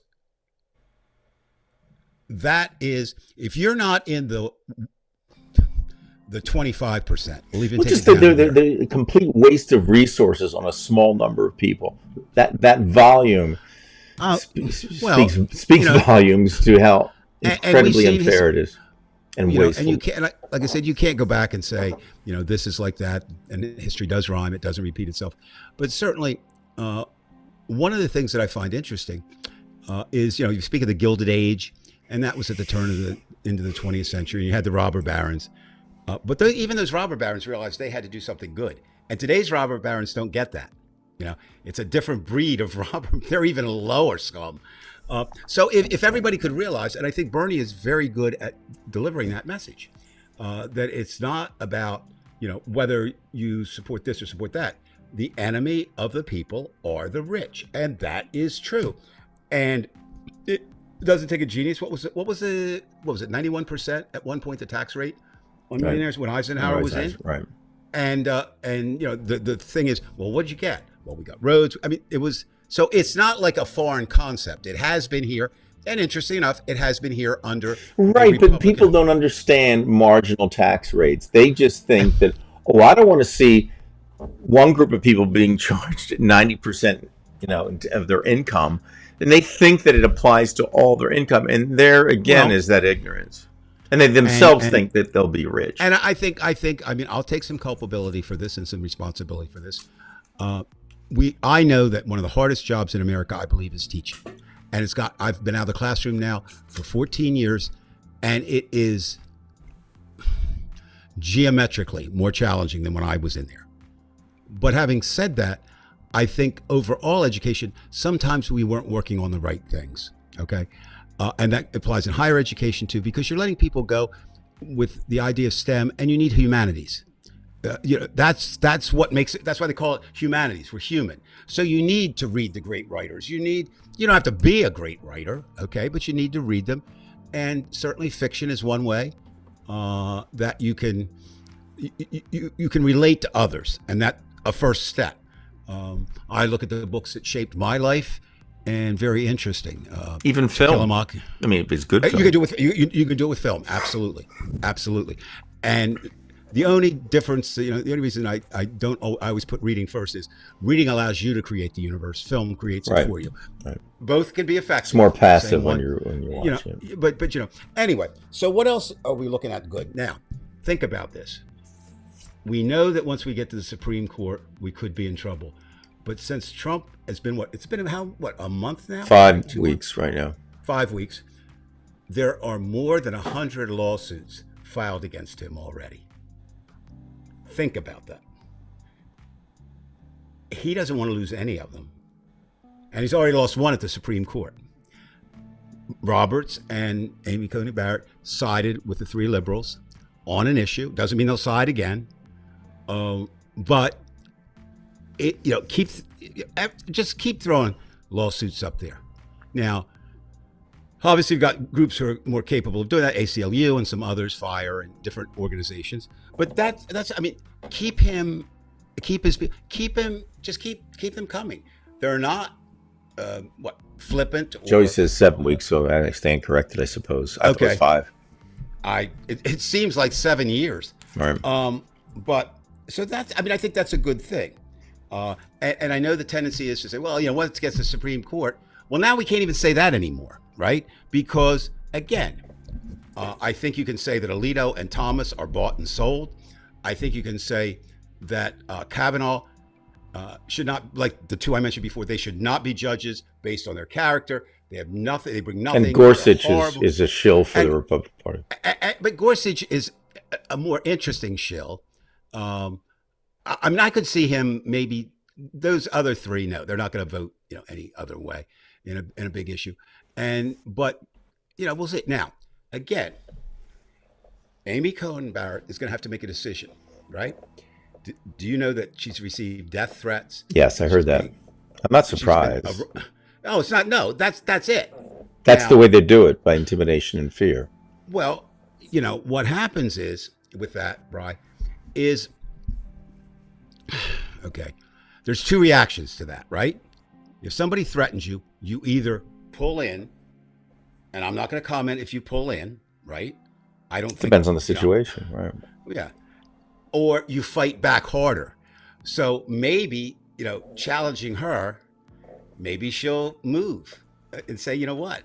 D: that is, if you're not in the 25%, we'll even take
C: Just
D: it down there.
C: the complete waste of resources on a small number of people. That volume speaks volumes to how incredibly unfair it is and wasteful.
D: And you can't, like I said, you can't go back and say, this is like that, and history does rhyme; it doesn't repeat itself. But certainly, one of the things that I find interesting is, you speak of the Gilded Age, and that was at the turn into the 20th century. You had the robber barons, but even those robber barons realized they had to do something good. And today's robber barons don't get that. It's a different breed of robber. They're even lower scum. So if everybody could realize, and I think Bernie is very good at delivering that message, that it's not about, whether you support this or support that. The enemy of the people are the rich. And that is true. And it doesn't take a genius. What was it? 91% at one point, the tax rate on millionaires when Eisenhower was in?
C: Right.
D: And the thing is, well, what'd you get? Well, we got roads. I mean, it was, so it's not like a foreign concept. It has been here. And interesting enough, it has been here under a
C: Right, but
D: Republican.
C: people don't understand marginal tax rates. They just think that, oh, I don't want to see one group of people being charged at 90%, of their income, and they think that it applies to all their income. And there again
D: Well,
C: is that ignorance. And they themselves
D: and
C: think that they'll be rich.
D: and I mean, I'll take some culpability for this and some responsibility for this. I know that one of the hardest jobs in America, I believe, is teaching. And I've been out of the classroom now for 14 years, and it is geometrically more challenging than when I was in there. But having said that, I think overall education, sometimes we weren't working on the right things. Okay. And that applies in higher education too, because you're letting people go with the idea of STEM, and you need humanities. That's what makes it. That's why they call it humanities. We're human, so you need to read the great writers. You don't have to be a great writer, okay, but you need to read them, and certainly fiction is one way that you can relate to others, and that a first step. I look at the books that shaped my life, and very interesting.
C: Even film.
D: Tillamook.
C: I mean, if it's good film.
D: You can do it with you can do it with film, absolutely. And the only difference, the only reason I always put reading first is reading allows you to create the universe. Film creates it
C: Right.
D: for you.
C: Right.
D: Both can be effective.
C: It's more passive
D: Same
C: when
D: one.
C: you watch it.
D: But anyway. So what else are we looking at? Good. Now, think about this. We know that once we get to the Supreme Court, we could be in trouble. But since Trump has been it's been a month now?
C: 5
D: 2
C: weeks right now.
D: 5 weeks. There are more than 100 lawsuits filed against him already. Think about that. He doesn't want to lose any of them. And he's already lost one at the Supreme Court. Roberts and Amy Coney Barrett sided with the three liberals on an issue. Doesn't mean they'll side again. But just keep throwing lawsuits up there. Now, obviously, you've got groups who are more capable of doing that, ACLU and some others, FIRE and different organizations. But that's I mean, keep them coming. They're not flippant.
C: Joey says 7 weeks, so I stand corrected, I suppose. I thought it was 5.
D: It seems like 7 years.
C: Right.
D: But so I think that's a good thing. And I know the tendency is to say, well, once it gets to the Supreme Court, well, now we can't even say that anymore, right? Because again, I think you can say that Alito and Thomas are bought and sold. I think you can say that Kavanaugh should not, like the two I mentioned before, they should not be judges based on their character. They have nothing. They bring nothing.
C: And Gorsuch
D: They're horrible.
C: is a shill for the Republican Party.
D: But Gorsuch is a more interesting shill. I could see him maybe. Those other three, no, they're not going to vote, any other way in a big issue. But we'll see. Now, again, Amy Coney Barrett is going to have to make a decision, right? Do you know that she's received death threats?
C: Yes, I heard that. I'm not surprised.
D: No, it's not. No, that's it.
C: That's
D: Now,
C: the way they do it, by intimidation and fear.
D: Well, what happens is with that, Bri, is okay. There's two reactions to that, right? If somebody threatens you, you either pull in, and I'm not going to comment if you pull in, right? I don't think
C: Depends on the situation, right?
D: Yeah. Or you fight back harder. So maybe, challenging her, maybe she'll move and say, you know what?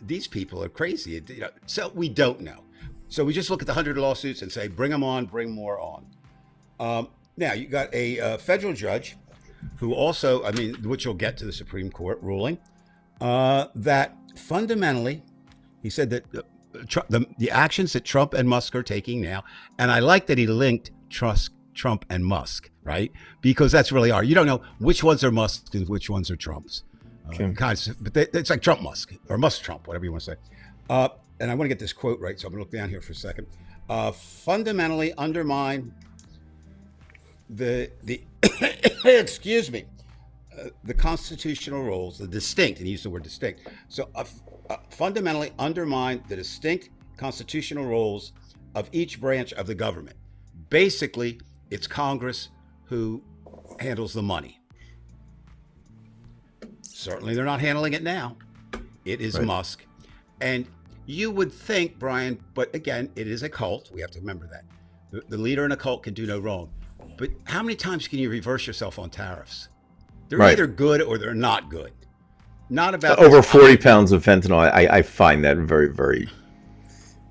D: These people are crazy. So we don't know. So we just look at the 100 lawsuits and say, bring them on, bring more on. Now, you got a federal judge who also, which you'll get to the Supreme Court ruling, that fundamentally, he said that the actions that Trump and Musk are taking now, and I like that he linked Trump and Musk, right? Because that's really are. You don't know which ones are Musk and which ones are Trump's. But it's like Trump Musk or Musk Trump, whatever you want to say. And I want to get this quote right, so I'm going to look down here for a second. Fundamentally undermine the excuse me, the constitutional roles, the distinct, and he used the word distinct. So fundamentally undermine the distinct constitutional roles of each branch of the government. Basically, it's Congress who handles the money. Certainly, they're not handling it now. It is
C: Right.
D: Musk. And you would think, Brian, but again, it is a cult. We have to remember that. The leader in a cult can do no wrong. But how many times can you reverse yourself on tariffs? They're
C: Right.
D: either good or they're not good. Not about
C: Over 40 pounds of fentanyl. I find that very, very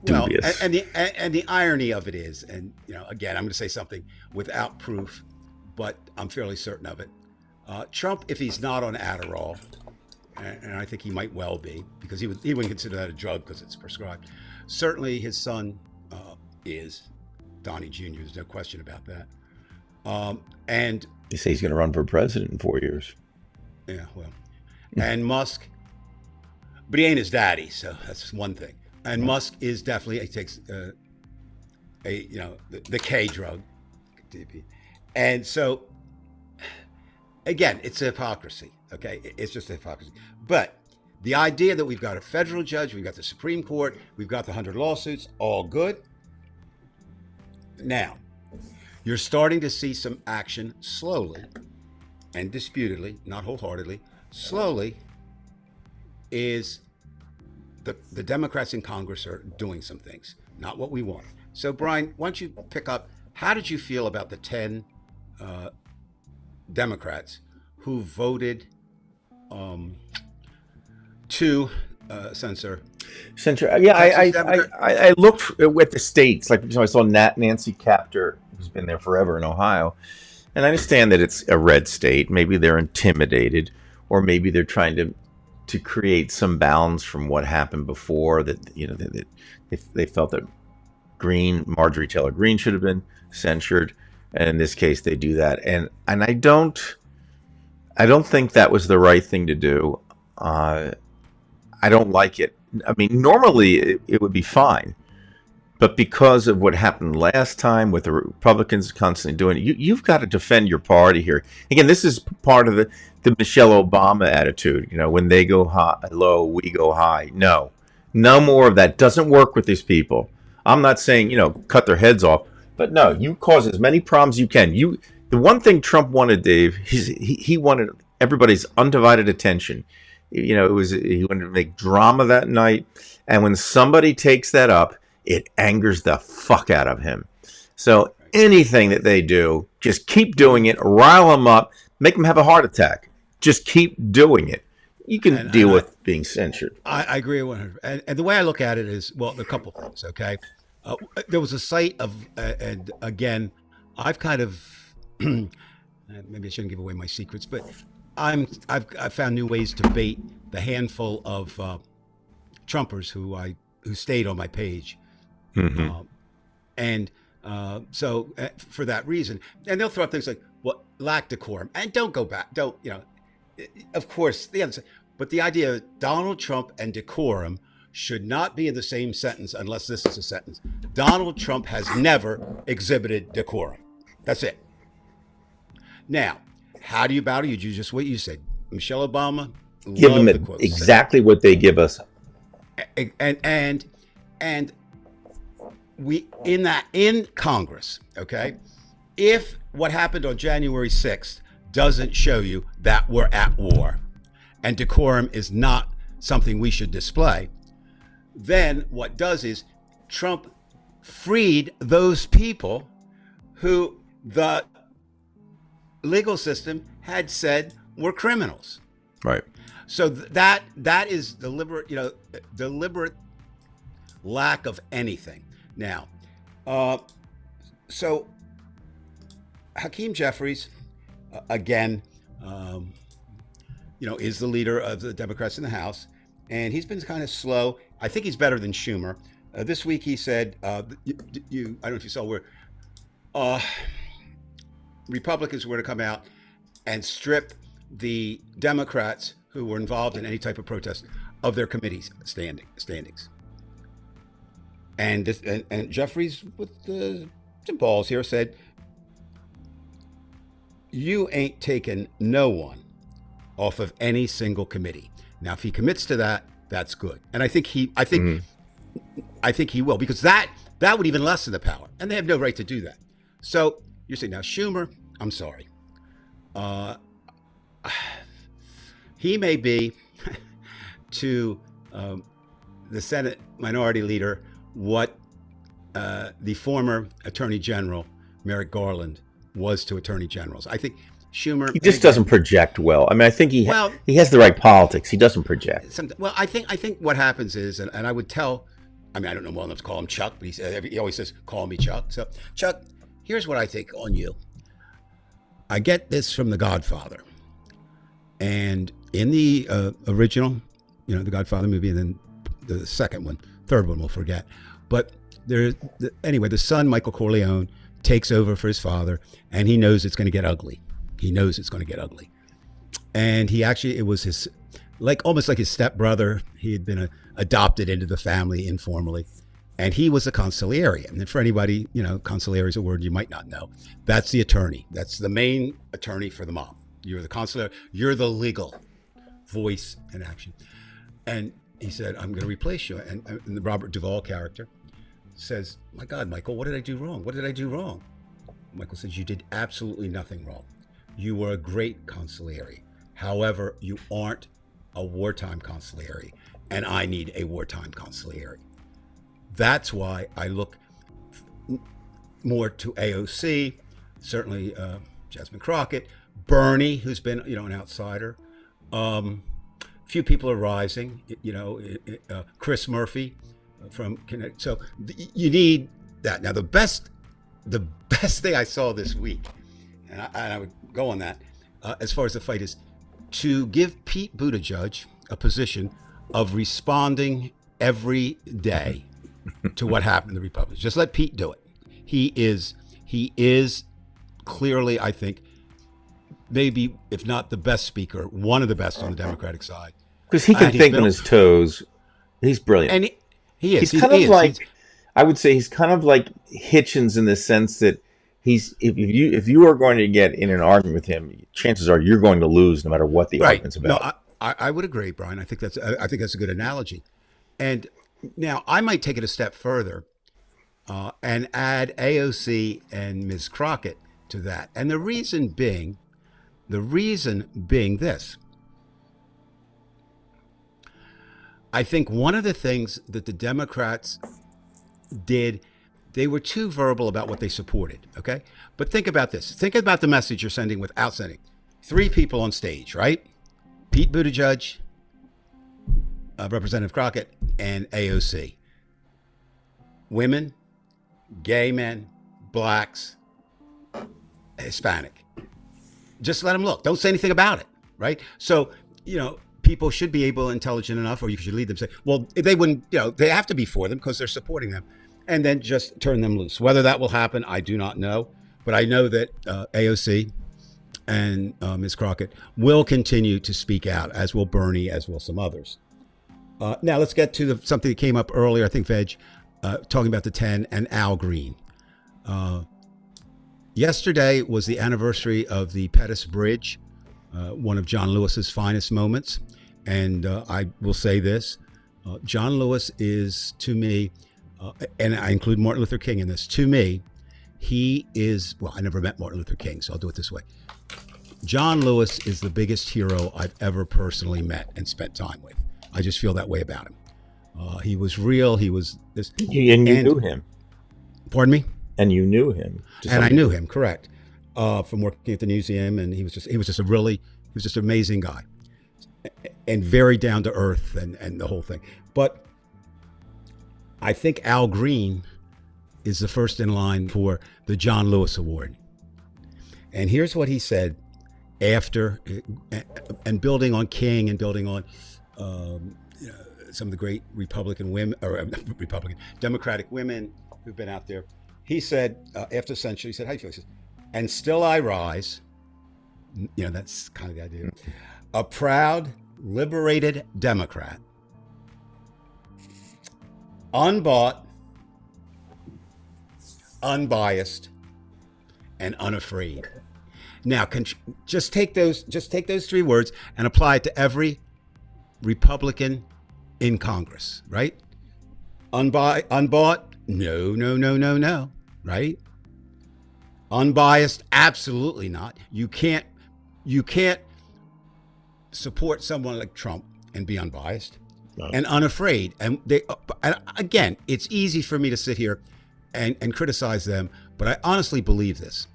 D: well,
C: dubious.
D: and the irony of it is, and again, I'm going to say something without proof, but I'm fairly certain of it. Trump, if he's not on Adderall, and I think he might well be, because he wouldn't consider that a drug because it's prescribed. Certainly, his son is Donnie Jr. There's no question about that. And
C: They say he's going to run for president in 4 years.
D: yeah, well, and Musk, but he ain't his daddy, so that's one thing. And Musk is definitely he takes the K drug, and so again, it's a hypocrisy. Okay, it's just a hypocrisy. But the idea that we've got a federal judge, we've got the Supreme Court, we've got the 100 lawsuits, all good. Now, you're starting to see some action slowly and disputedly, not wholeheartedly, slowly is the Democrats in Congress are doing some things, not what we want. So, Brian, why don't you pick up, how did you feel about the 10 Democrats who voted to censor?
C: Yeah,
D: Texas Democrat-
C: I looked at the states. Like, I saw Nancy Captor, who's been there forever in Ohio. And I understand that it's a red state. Maybe they're intimidated, or maybe they're trying to create some balance from what happened before. That that they felt that Marjorie Taylor Greene should have been censured, and in this case, they do that. And I don't think that was the right thing to do. I don't like it. I mean, normally it would be fine. But because of what happened last time with the Republicans constantly doing it, you've got to defend your party here. Again, this is part of the Michelle Obama attitude. When they go low, we go high. No more of that. Doesn't work with these people. I'm not saying, cut their heads off. But no, you cause as many problems as you can. The one thing Trump wanted, Dave, he wanted everybody's undivided attention. He wanted to make drama that night. And when somebody takes that up, it angers the fuck out of him. So anything that they do, just keep doing it, rile them up, make them have a heart attack. Just keep doing it. You can deal with being censured.
D: I agree 100%. And the way I look at it is, well, a couple things, okay? There was a site of, and again, I've kind of, maybe I shouldn't give away my secrets, but I've found new ways to bait the handful of Trumpers who stayed on my page.
C: Mm-hmm.
D: So for that reason, and they'll throw up things like, well, lack decorum, and don't go back. Don't, of course, the other side. But the idea of Donald Trump and decorum should not be in the same sentence unless this is a sentence. Donald Trump has never exhibited decorum. That's it. Now, how do you battle? You do just what you said. Michelle Obama,
C: Give them
D: the quotes.
C: exactly what they give us.
D: And we in Congress, okay? If what happened on January 6th doesn't show you that we're at war and decorum is not something we should display, then what does is Trump freed those people who the legal system had said were criminals.
C: Right.
D: So that is deliberate lack of anything. Now, so Hakeem Jeffries, again, is the leader of the Democrats in the House, and he's been kind of slow. I think he's better than Schumer. This week he said, I don't know if you saw where Republicans were to come out and strip the Democrats who were involved in any type of protest of their committees standings. And Jeffries, with some balls here, said, "You ain't taking no one off of any single committee." Now, if he commits to that, that's good, and I think he will, because that would even lessen the power, and they have no right to do that. So you're saying now Schumer, I'm sorry, he may be to the Senate Minority Leader what the former Attorney General, Merrick Garland, was to Attorney Generals. I think Schumer...
C: He just doesn't project well. I mean, I think he has the right politics. He doesn't project.
D: I think what happens is, and I would tell... I mean, I don't know well enough to call him Chuck, but he always says, call me Chuck. So, Chuck, here's what I think on you. I get this from The Godfather. And in the original, The Godfather movie, and then the second one, third one we'll forget. But anyway, the son, Michael Corleone, takes over for his father, and he knows it's going to get ugly. He knows it's going to get ugly. And it was his, almost like his stepbrother. He had been adopted into the family informally. And he was a consigliere. And for anybody, consigliere is a word you might not know. That's the attorney. That's the main attorney for the mob. You're the consigliere. You're the legal voice in action. And he said, I'm going to replace you. And the Robert Duvall character says, my God, Michael, what did I do wrong? What did I do wrong? Michael says, you did absolutely nothing wrong. You were a great consigliere. However, you aren't a wartime consigliere. And I need a wartime consigliere. That's why I look more to AOC, certainly Jasmine Crockett, Bernie, who's been, an outsider. Few people are rising, Chris Murphy from Connecticut. So you need that. Now, the best thing I saw this week, and I would go on that, as far as the fight is, to give Pete Buttigieg a position of responding every day to what happened to the Republicans. Just let Pete do it. He is clearly, I think, maybe if not the best speaker, one of the best on the Democratic side.
C: Because he can think on his toes. He's brilliant.
D: And he is.
C: He's kind of like, I would say he's kind of like Hitchens in the sense that if you are going to get in an argument with him, chances are you're going to lose no matter what the argument's about.
D: No, I would agree, Brian. I think that's a good analogy. And now I might take it a step further and add AOC and Ms. Crockett to that. And the reason being this. I think one of the things that the Democrats did, they were too verbal about what they supported, okay? But think about this. Think about the message you're sending without sending. 3 people on stage, right? Pete Buttigieg, Representative Crockett, and AOC. Women, gay men, blacks, Hispanic. Just let them look. Don't say anything about it, right? So, people should be intelligent enough, or you should lead them, say, well, they wouldn't, they have to be for them because they're supporting them, and then just turn them loose. Whether that will happen, I do not know. But I know that AOC and Ms. Crockett will continue to speak out, as will Bernie, as will some others. Now, let's get to something that came up earlier, I think, Veg, talking about the 10 and Al Green. Yesterday was the anniversary of the Pettus Bridge, one of John Lewis's finest moments. And I will say this, John Lewis is, to me, and I include Martin Luther King in this, to me, he is, I never met Martin Luther King, so I'll do it this way. John Lewis is the biggest hero I've ever personally met and spent time with. I just feel that way about him. He was real. He was this.
C: And you knew him.
D: Pardon me?
C: And you knew him.
D: And I knew him, correct. From working at the museum, and he was just an amazing guy. And very down to earth and the whole thing. But I think Al Green is the first in line for the John Lewis Award. And here's what he said after, and building on King and building on some of the great Democratic women who've been out there. He said, after Century, he said, how do you feel? He says, and still I rise. That's kind of the idea. A proud, liberated Democrat, unbought, unbiased, and unafraid. Now, just take those 3 words and apply it to every Republican in Congress, right? Unbought? No, right? Unbiased? Absolutely not. You can't support someone like Trump and be unbiased. and unafraid. And and again, it's easy for me to sit here and criticize them, but I honestly believe this.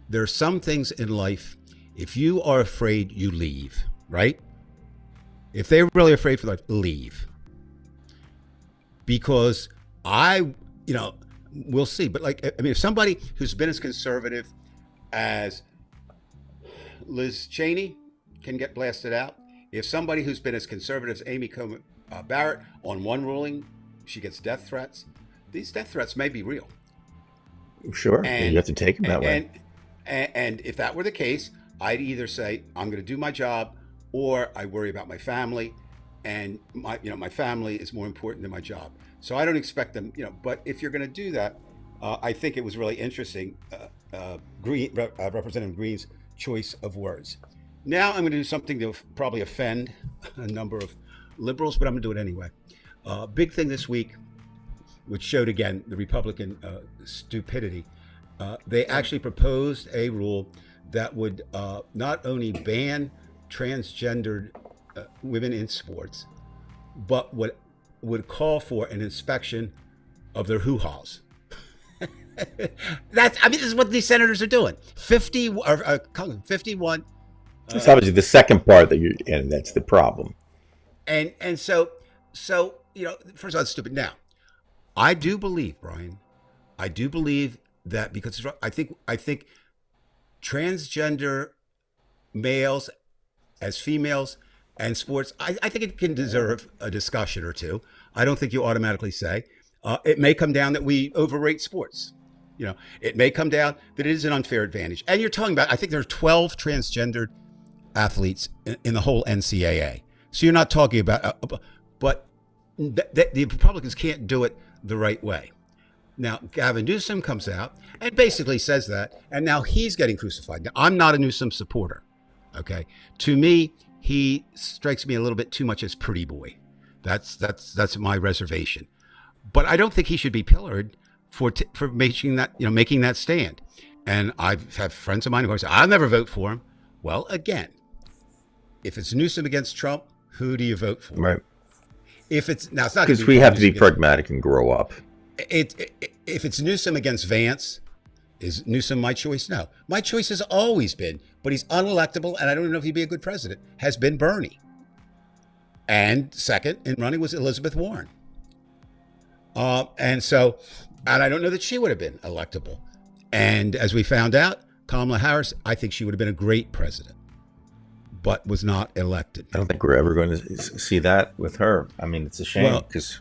D: There are some things in life, if you are afraid, you leave, right? If they're really afraid for life, leave. Because we'll see. But if somebody who's been as conservative as Liz Cheney can get blasted out, if somebody who's been as conservative as Amy Coney Barrett on one ruling, she gets death threats. These death threats may be real.
C: Sure, you have to take them that way.
D: And if that were the case, I'd either say I'm going to do my job, or I worry about my family, and my family is more important than my job. So I don't expect them, But if you're going to do that, I think it was really interesting, Representative Green's choice of words. Now I'm going to do something that will probably offend a number of liberals, but I'm going to do it anyway. Big thing this week, which showed again the Republican stupidity. They actually proposed a rule that would not only ban transgendered women in sports, but would call for an inspection of their hoo-haws. This is what these senators are doing. 51.
C: It's obviously the second part and that's the problem.
D: And so first of all, it's stupid. Now, I do believe, Brian, that because I think transgender males as females and sports, I think it can deserve a discussion or two. I don't think you automatically say. It may come down that we overrate sports. It may come down that it is an unfair advantage. And you're talking about, I think there are 12 transgendered athletes in the whole NCAA. So you're not talking about, but the Republicans can't do it the right way. Now, Gavin Newsom comes out and basically says that, and now he's getting crucified. Now, I'm not a Newsom supporter, okay? To me, he strikes me a little bit too much as pretty boy. That's my reservation. But I don't think he should be pillared for making that stand. And I've had friends of mine who say, I'll never vote for him. Well, again, if it's Newsom against Trump, who do you vote for?
C: Right.
D: If it's now, it's not
C: because we have to be pragmatic and grow up.
D: If it's Newsom against Vance, is Newsom my choice? No. My choice has always been, but he's unelectable, and I don't even know if he'd be a good president, has been Bernie. And second in running was Elizabeth Warren. And I don't know that she would have been electable. And as we found out, Kamala Harris, I think she would have been a great president, but was not elected.
C: I don't think we're ever going to see that with her. I mean, it's a shame because...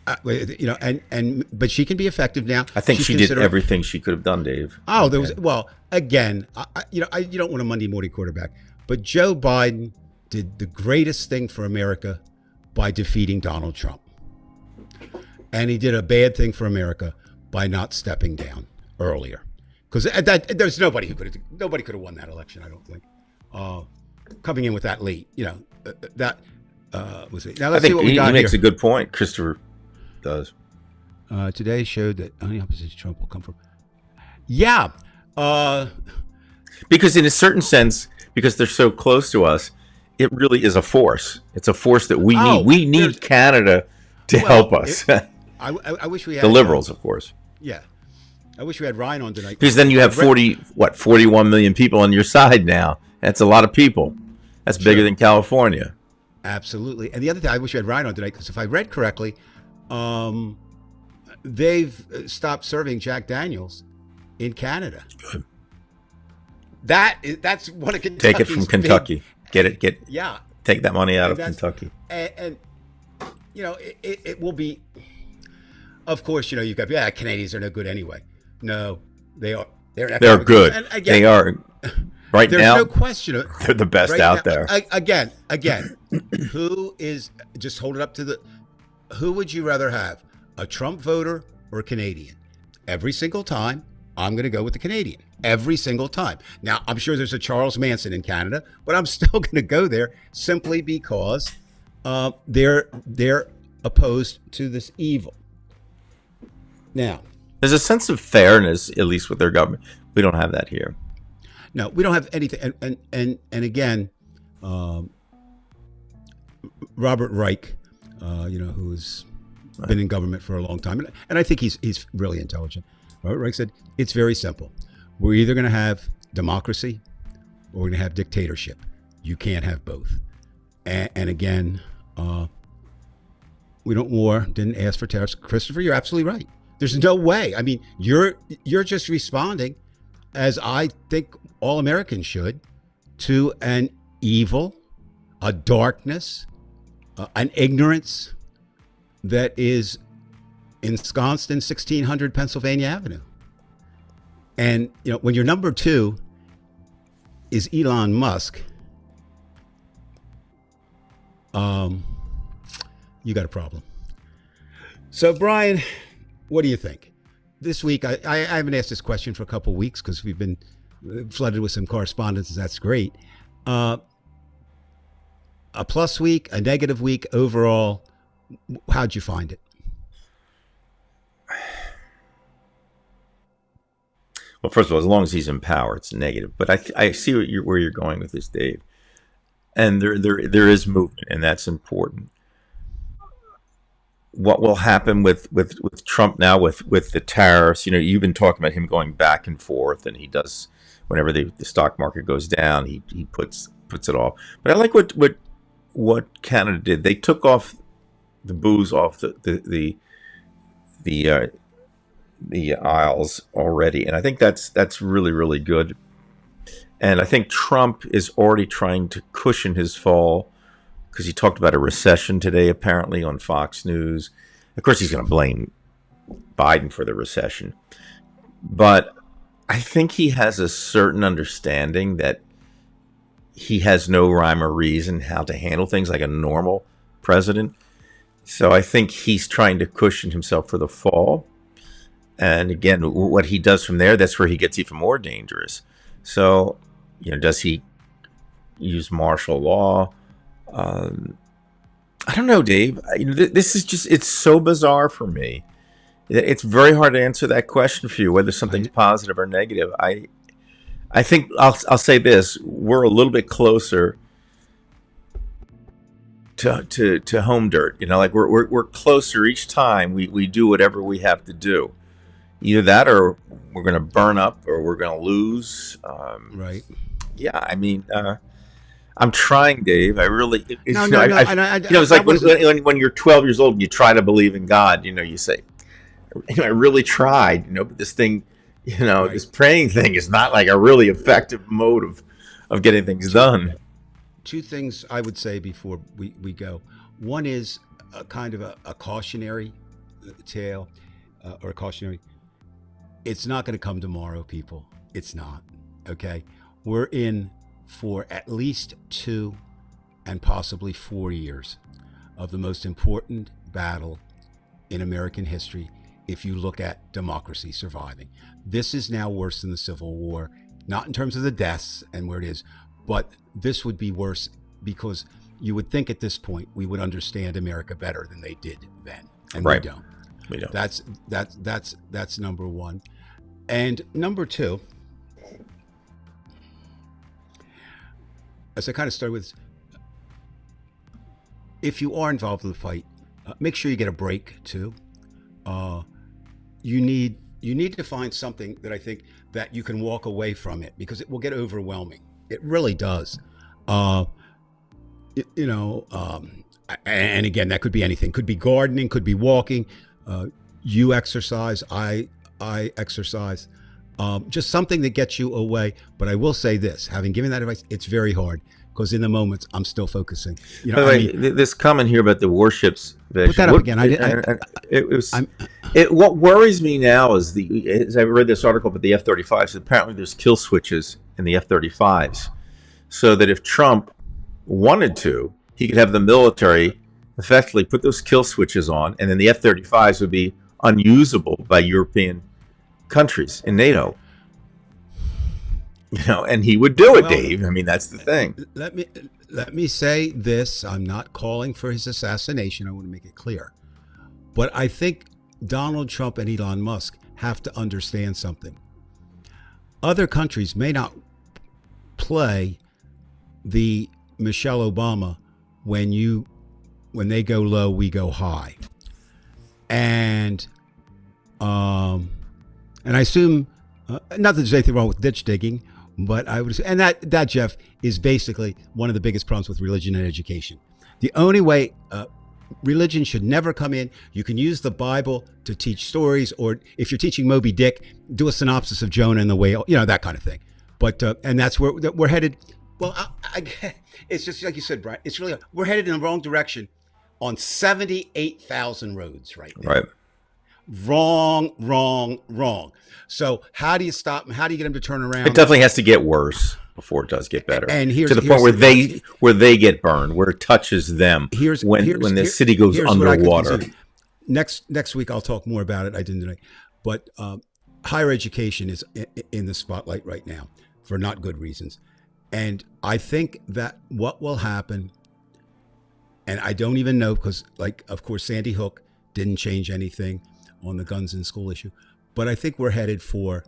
D: but she can be effective now.
C: I think she did everything she could have done, Dave.
D: Oh, again, you don't want a Monday morning quarterback, but Joe Biden did the greatest thing for America by defeating Donald Trump, and he did a bad thing for America by not stepping down earlier, because there's nobody could have won that election. I don't think coming in with that lead, was it. Now let's see what we got here.
C: He makes a good point, Christopher. Does.
D: Today showed that only opposition to Trump will come from. Yeah.
C: Because in a certain sense, because they're so close to us, it really is a force. It's a force that we need. We need Canada to help us.
D: I wish we had
C: the Liberals, of course.
D: Yeah. I wish we had Ryan on tonight.
C: Because then you have 41 million people on your side now. That's a lot of people. That's bigger than California.
D: Absolutely. And the other thing, I wish we had Ryan on tonight, because if I read correctly, they've stopped serving Jack Daniels in Canada.
C: Good.
D: That's one of Kentucky's
C: take it from Kentucky.
D: Yeah.
C: Take that money out of Kentucky.
D: And it will be. Of course, you've got Canadians are no good anyway. No, they are.
C: They're good. And again, they are. Right
D: there's
C: now,
D: no question.
C: They're the best out there.
D: Again, who is just hold it up to the. Who would you rather have, a Trump voter or a Canadian? Every single time, I'm going to go with the Canadian. Every single time. Now, I'm sure there's a Charles Manson in Canada, but I'm still going to go there simply because they're opposed to this evil. Now,
C: there's a sense of fairness, at least with their government. We don't have that here.
D: No, we don't have anything. And again, Robert Reich, who's been in government for a long time, and I think he's really intelligent. Robert Reich said it's very simple. We're either going to have democracy or we're going to have dictatorship. You can't have both. And again, we don't war, didn't ask for tariffs. Christopher, you're absolutely right. There's no way. I mean, you're just responding, as I think all Americans should, to an evil, a darkness, an ignorance that is ensconced in 1600 Pennsylvania Avenue. And, when your number two is Elon Musk, you got a problem. So, Brian, what do you think? This week, I haven't asked this question for a couple of weeks because we've been flooded with some correspondence. That's great. A plus week, a negative week overall. How'd you find it?
C: Well, first of all, as long as he's in power, it's negative. But I see where you're going with this, Dave. And there is movement, and that's important. What will happen with Trump now with the tariffs? You've been talking about him going back and forth, and he does whenever the stock market goes down, he puts it off. But I like what Canada did. They took off the booze off the aisles already, and I think that's really, really good. And I think Trump is already trying to cushion his fall because he talked about a recession today, apparently, on Fox News. Of course, he's going to blame Biden for the recession. But I think he has a certain understanding that he has no rhyme or reason how to handle things like a normal president. So I think he's trying to cushion himself for the fall. And again, what he does from there, that's where he gets even more dangerous. So, does he use martial law? I don't know, Dave. This is just, it's so bizarre for me. It's very hard to answer that question for you, whether something's positive or negative. I think I'll say this: we're a little bit closer to home dirt. Like we're closer each time we do whatever we have to do. Either that, or we're going to burn up, or we're going to lose.
D: Right.
C: Yeah, I mean, I'm trying, Dave. I really.
D: No.
C: It's like when you're 12 years old and you try to believe in God. You say, I really tried. But this thing,
D: Right.
C: this praying thing is not like a really effective mode of getting things done.
D: Two things I would say before we go. One is a kind of a cautionary tale, or a cautionary. It's not going to come tomorrow, people. It's not. Okay? We're in for at least 2 and possibly 4 years of the most important battle in American history if you look at democracy surviving. This is now worse than the Civil War, not in terms of the deaths and where it is, but this would be worse because you would think at this point we would understand America better than they did then. And
C: Right.
D: we don't.
C: We don't.
D: That's number one. And number two, as I kind of started with, if you are involved in the fight, make sure you get a break too. You need to find something that I think that you can walk away from it, because it will get overwhelming. It really does. And again, that could be anything. Could be gardening, could be walking. You exercise, I exercise. Just something that gets you away. But I will say this, having given that advice, it's very hard because in the moments I'm still focusing.
C: By the way, this comment here about the warships.
D: Put that up again.
C: What worries me now is as I read this article about the F-35s. Apparently, there's kill switches in the F-35s, so that if Trump wanted to, he could have the military effectively put those kill switches on, and then the F-35s would be unusable by European countries in NATO. And he would do it,
D: Well,
C: Dave. I mean, that's the thing.
D: Let me say this. I'm not calling for his assassination. I want to make it clear. But I think Donald Trump and Elon Musk have to understand something. Other countries may not play the Michelle Obama when you when they go low, we go high. And I assume, not that there's anything wrong with ditch digging, but I would say, and that Jeff, is basically one of the biggest problems with religion and education. The only way religion should never come in. You can use the Bible to teach stories, or if you're teaching Moby Dick, do a synopsis of Jonah and the whale, that kind of thing. But and that's where we're headed. Well, it's just like you said, Brian. It's really, we're headed in the wrong direction on 78,000 roads right now.
C: Right.
D: Wrong. So how do you stop them? How do you get them to turn around?
C: It definitely has to get worse before it does get better.
D: And here's
C: to the point where they get burned, where it touches them. When the city goes underwater.
D: Next week I'll talk more about it. I didn't tonight, but higher education is in the spotlight right now for not good reasons. And I think that what will happen, and I don't even know, because of course Sandy Hook didn't change anything on the guns in school issue, but I think we're headed for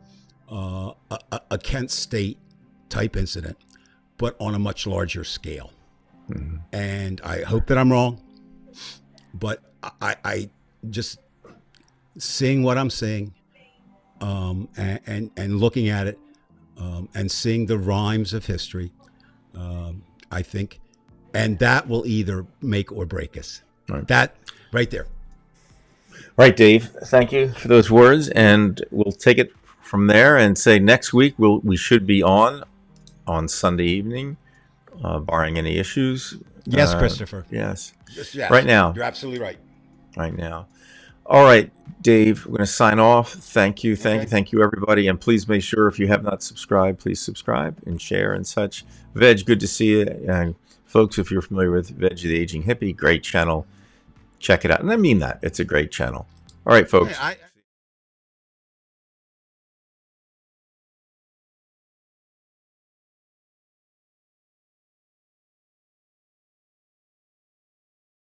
D: a Kent State type incident, but on a much larger scale. Mm-hmm. And I hope that I'm wrong, but I just seeing what I'm seeing, and looking at it, and seeing the rhymes of history, I think, and that will either make or break us.
C: Right.
D: That right there.
C: Right, Dave. Thank you for those words, and we'll take it from there and say next week we should be on Sunday evening, barring any issues.
D: Yes, Christopher.
C: Yes.
D: Yes.
C: Right now.
D: You're absolutely right.
C: Right now. All right, Dave, we're going to sign off. Thank you, everybody. And please make sure, if you have not subscribed, please subscribe and share and such. Veg, good to see you. And folks, if you're familiar with Veg the Aging Hippie, great channel. Check it out. And I mean that. It's a great channel. All right, folks.
D: Hey,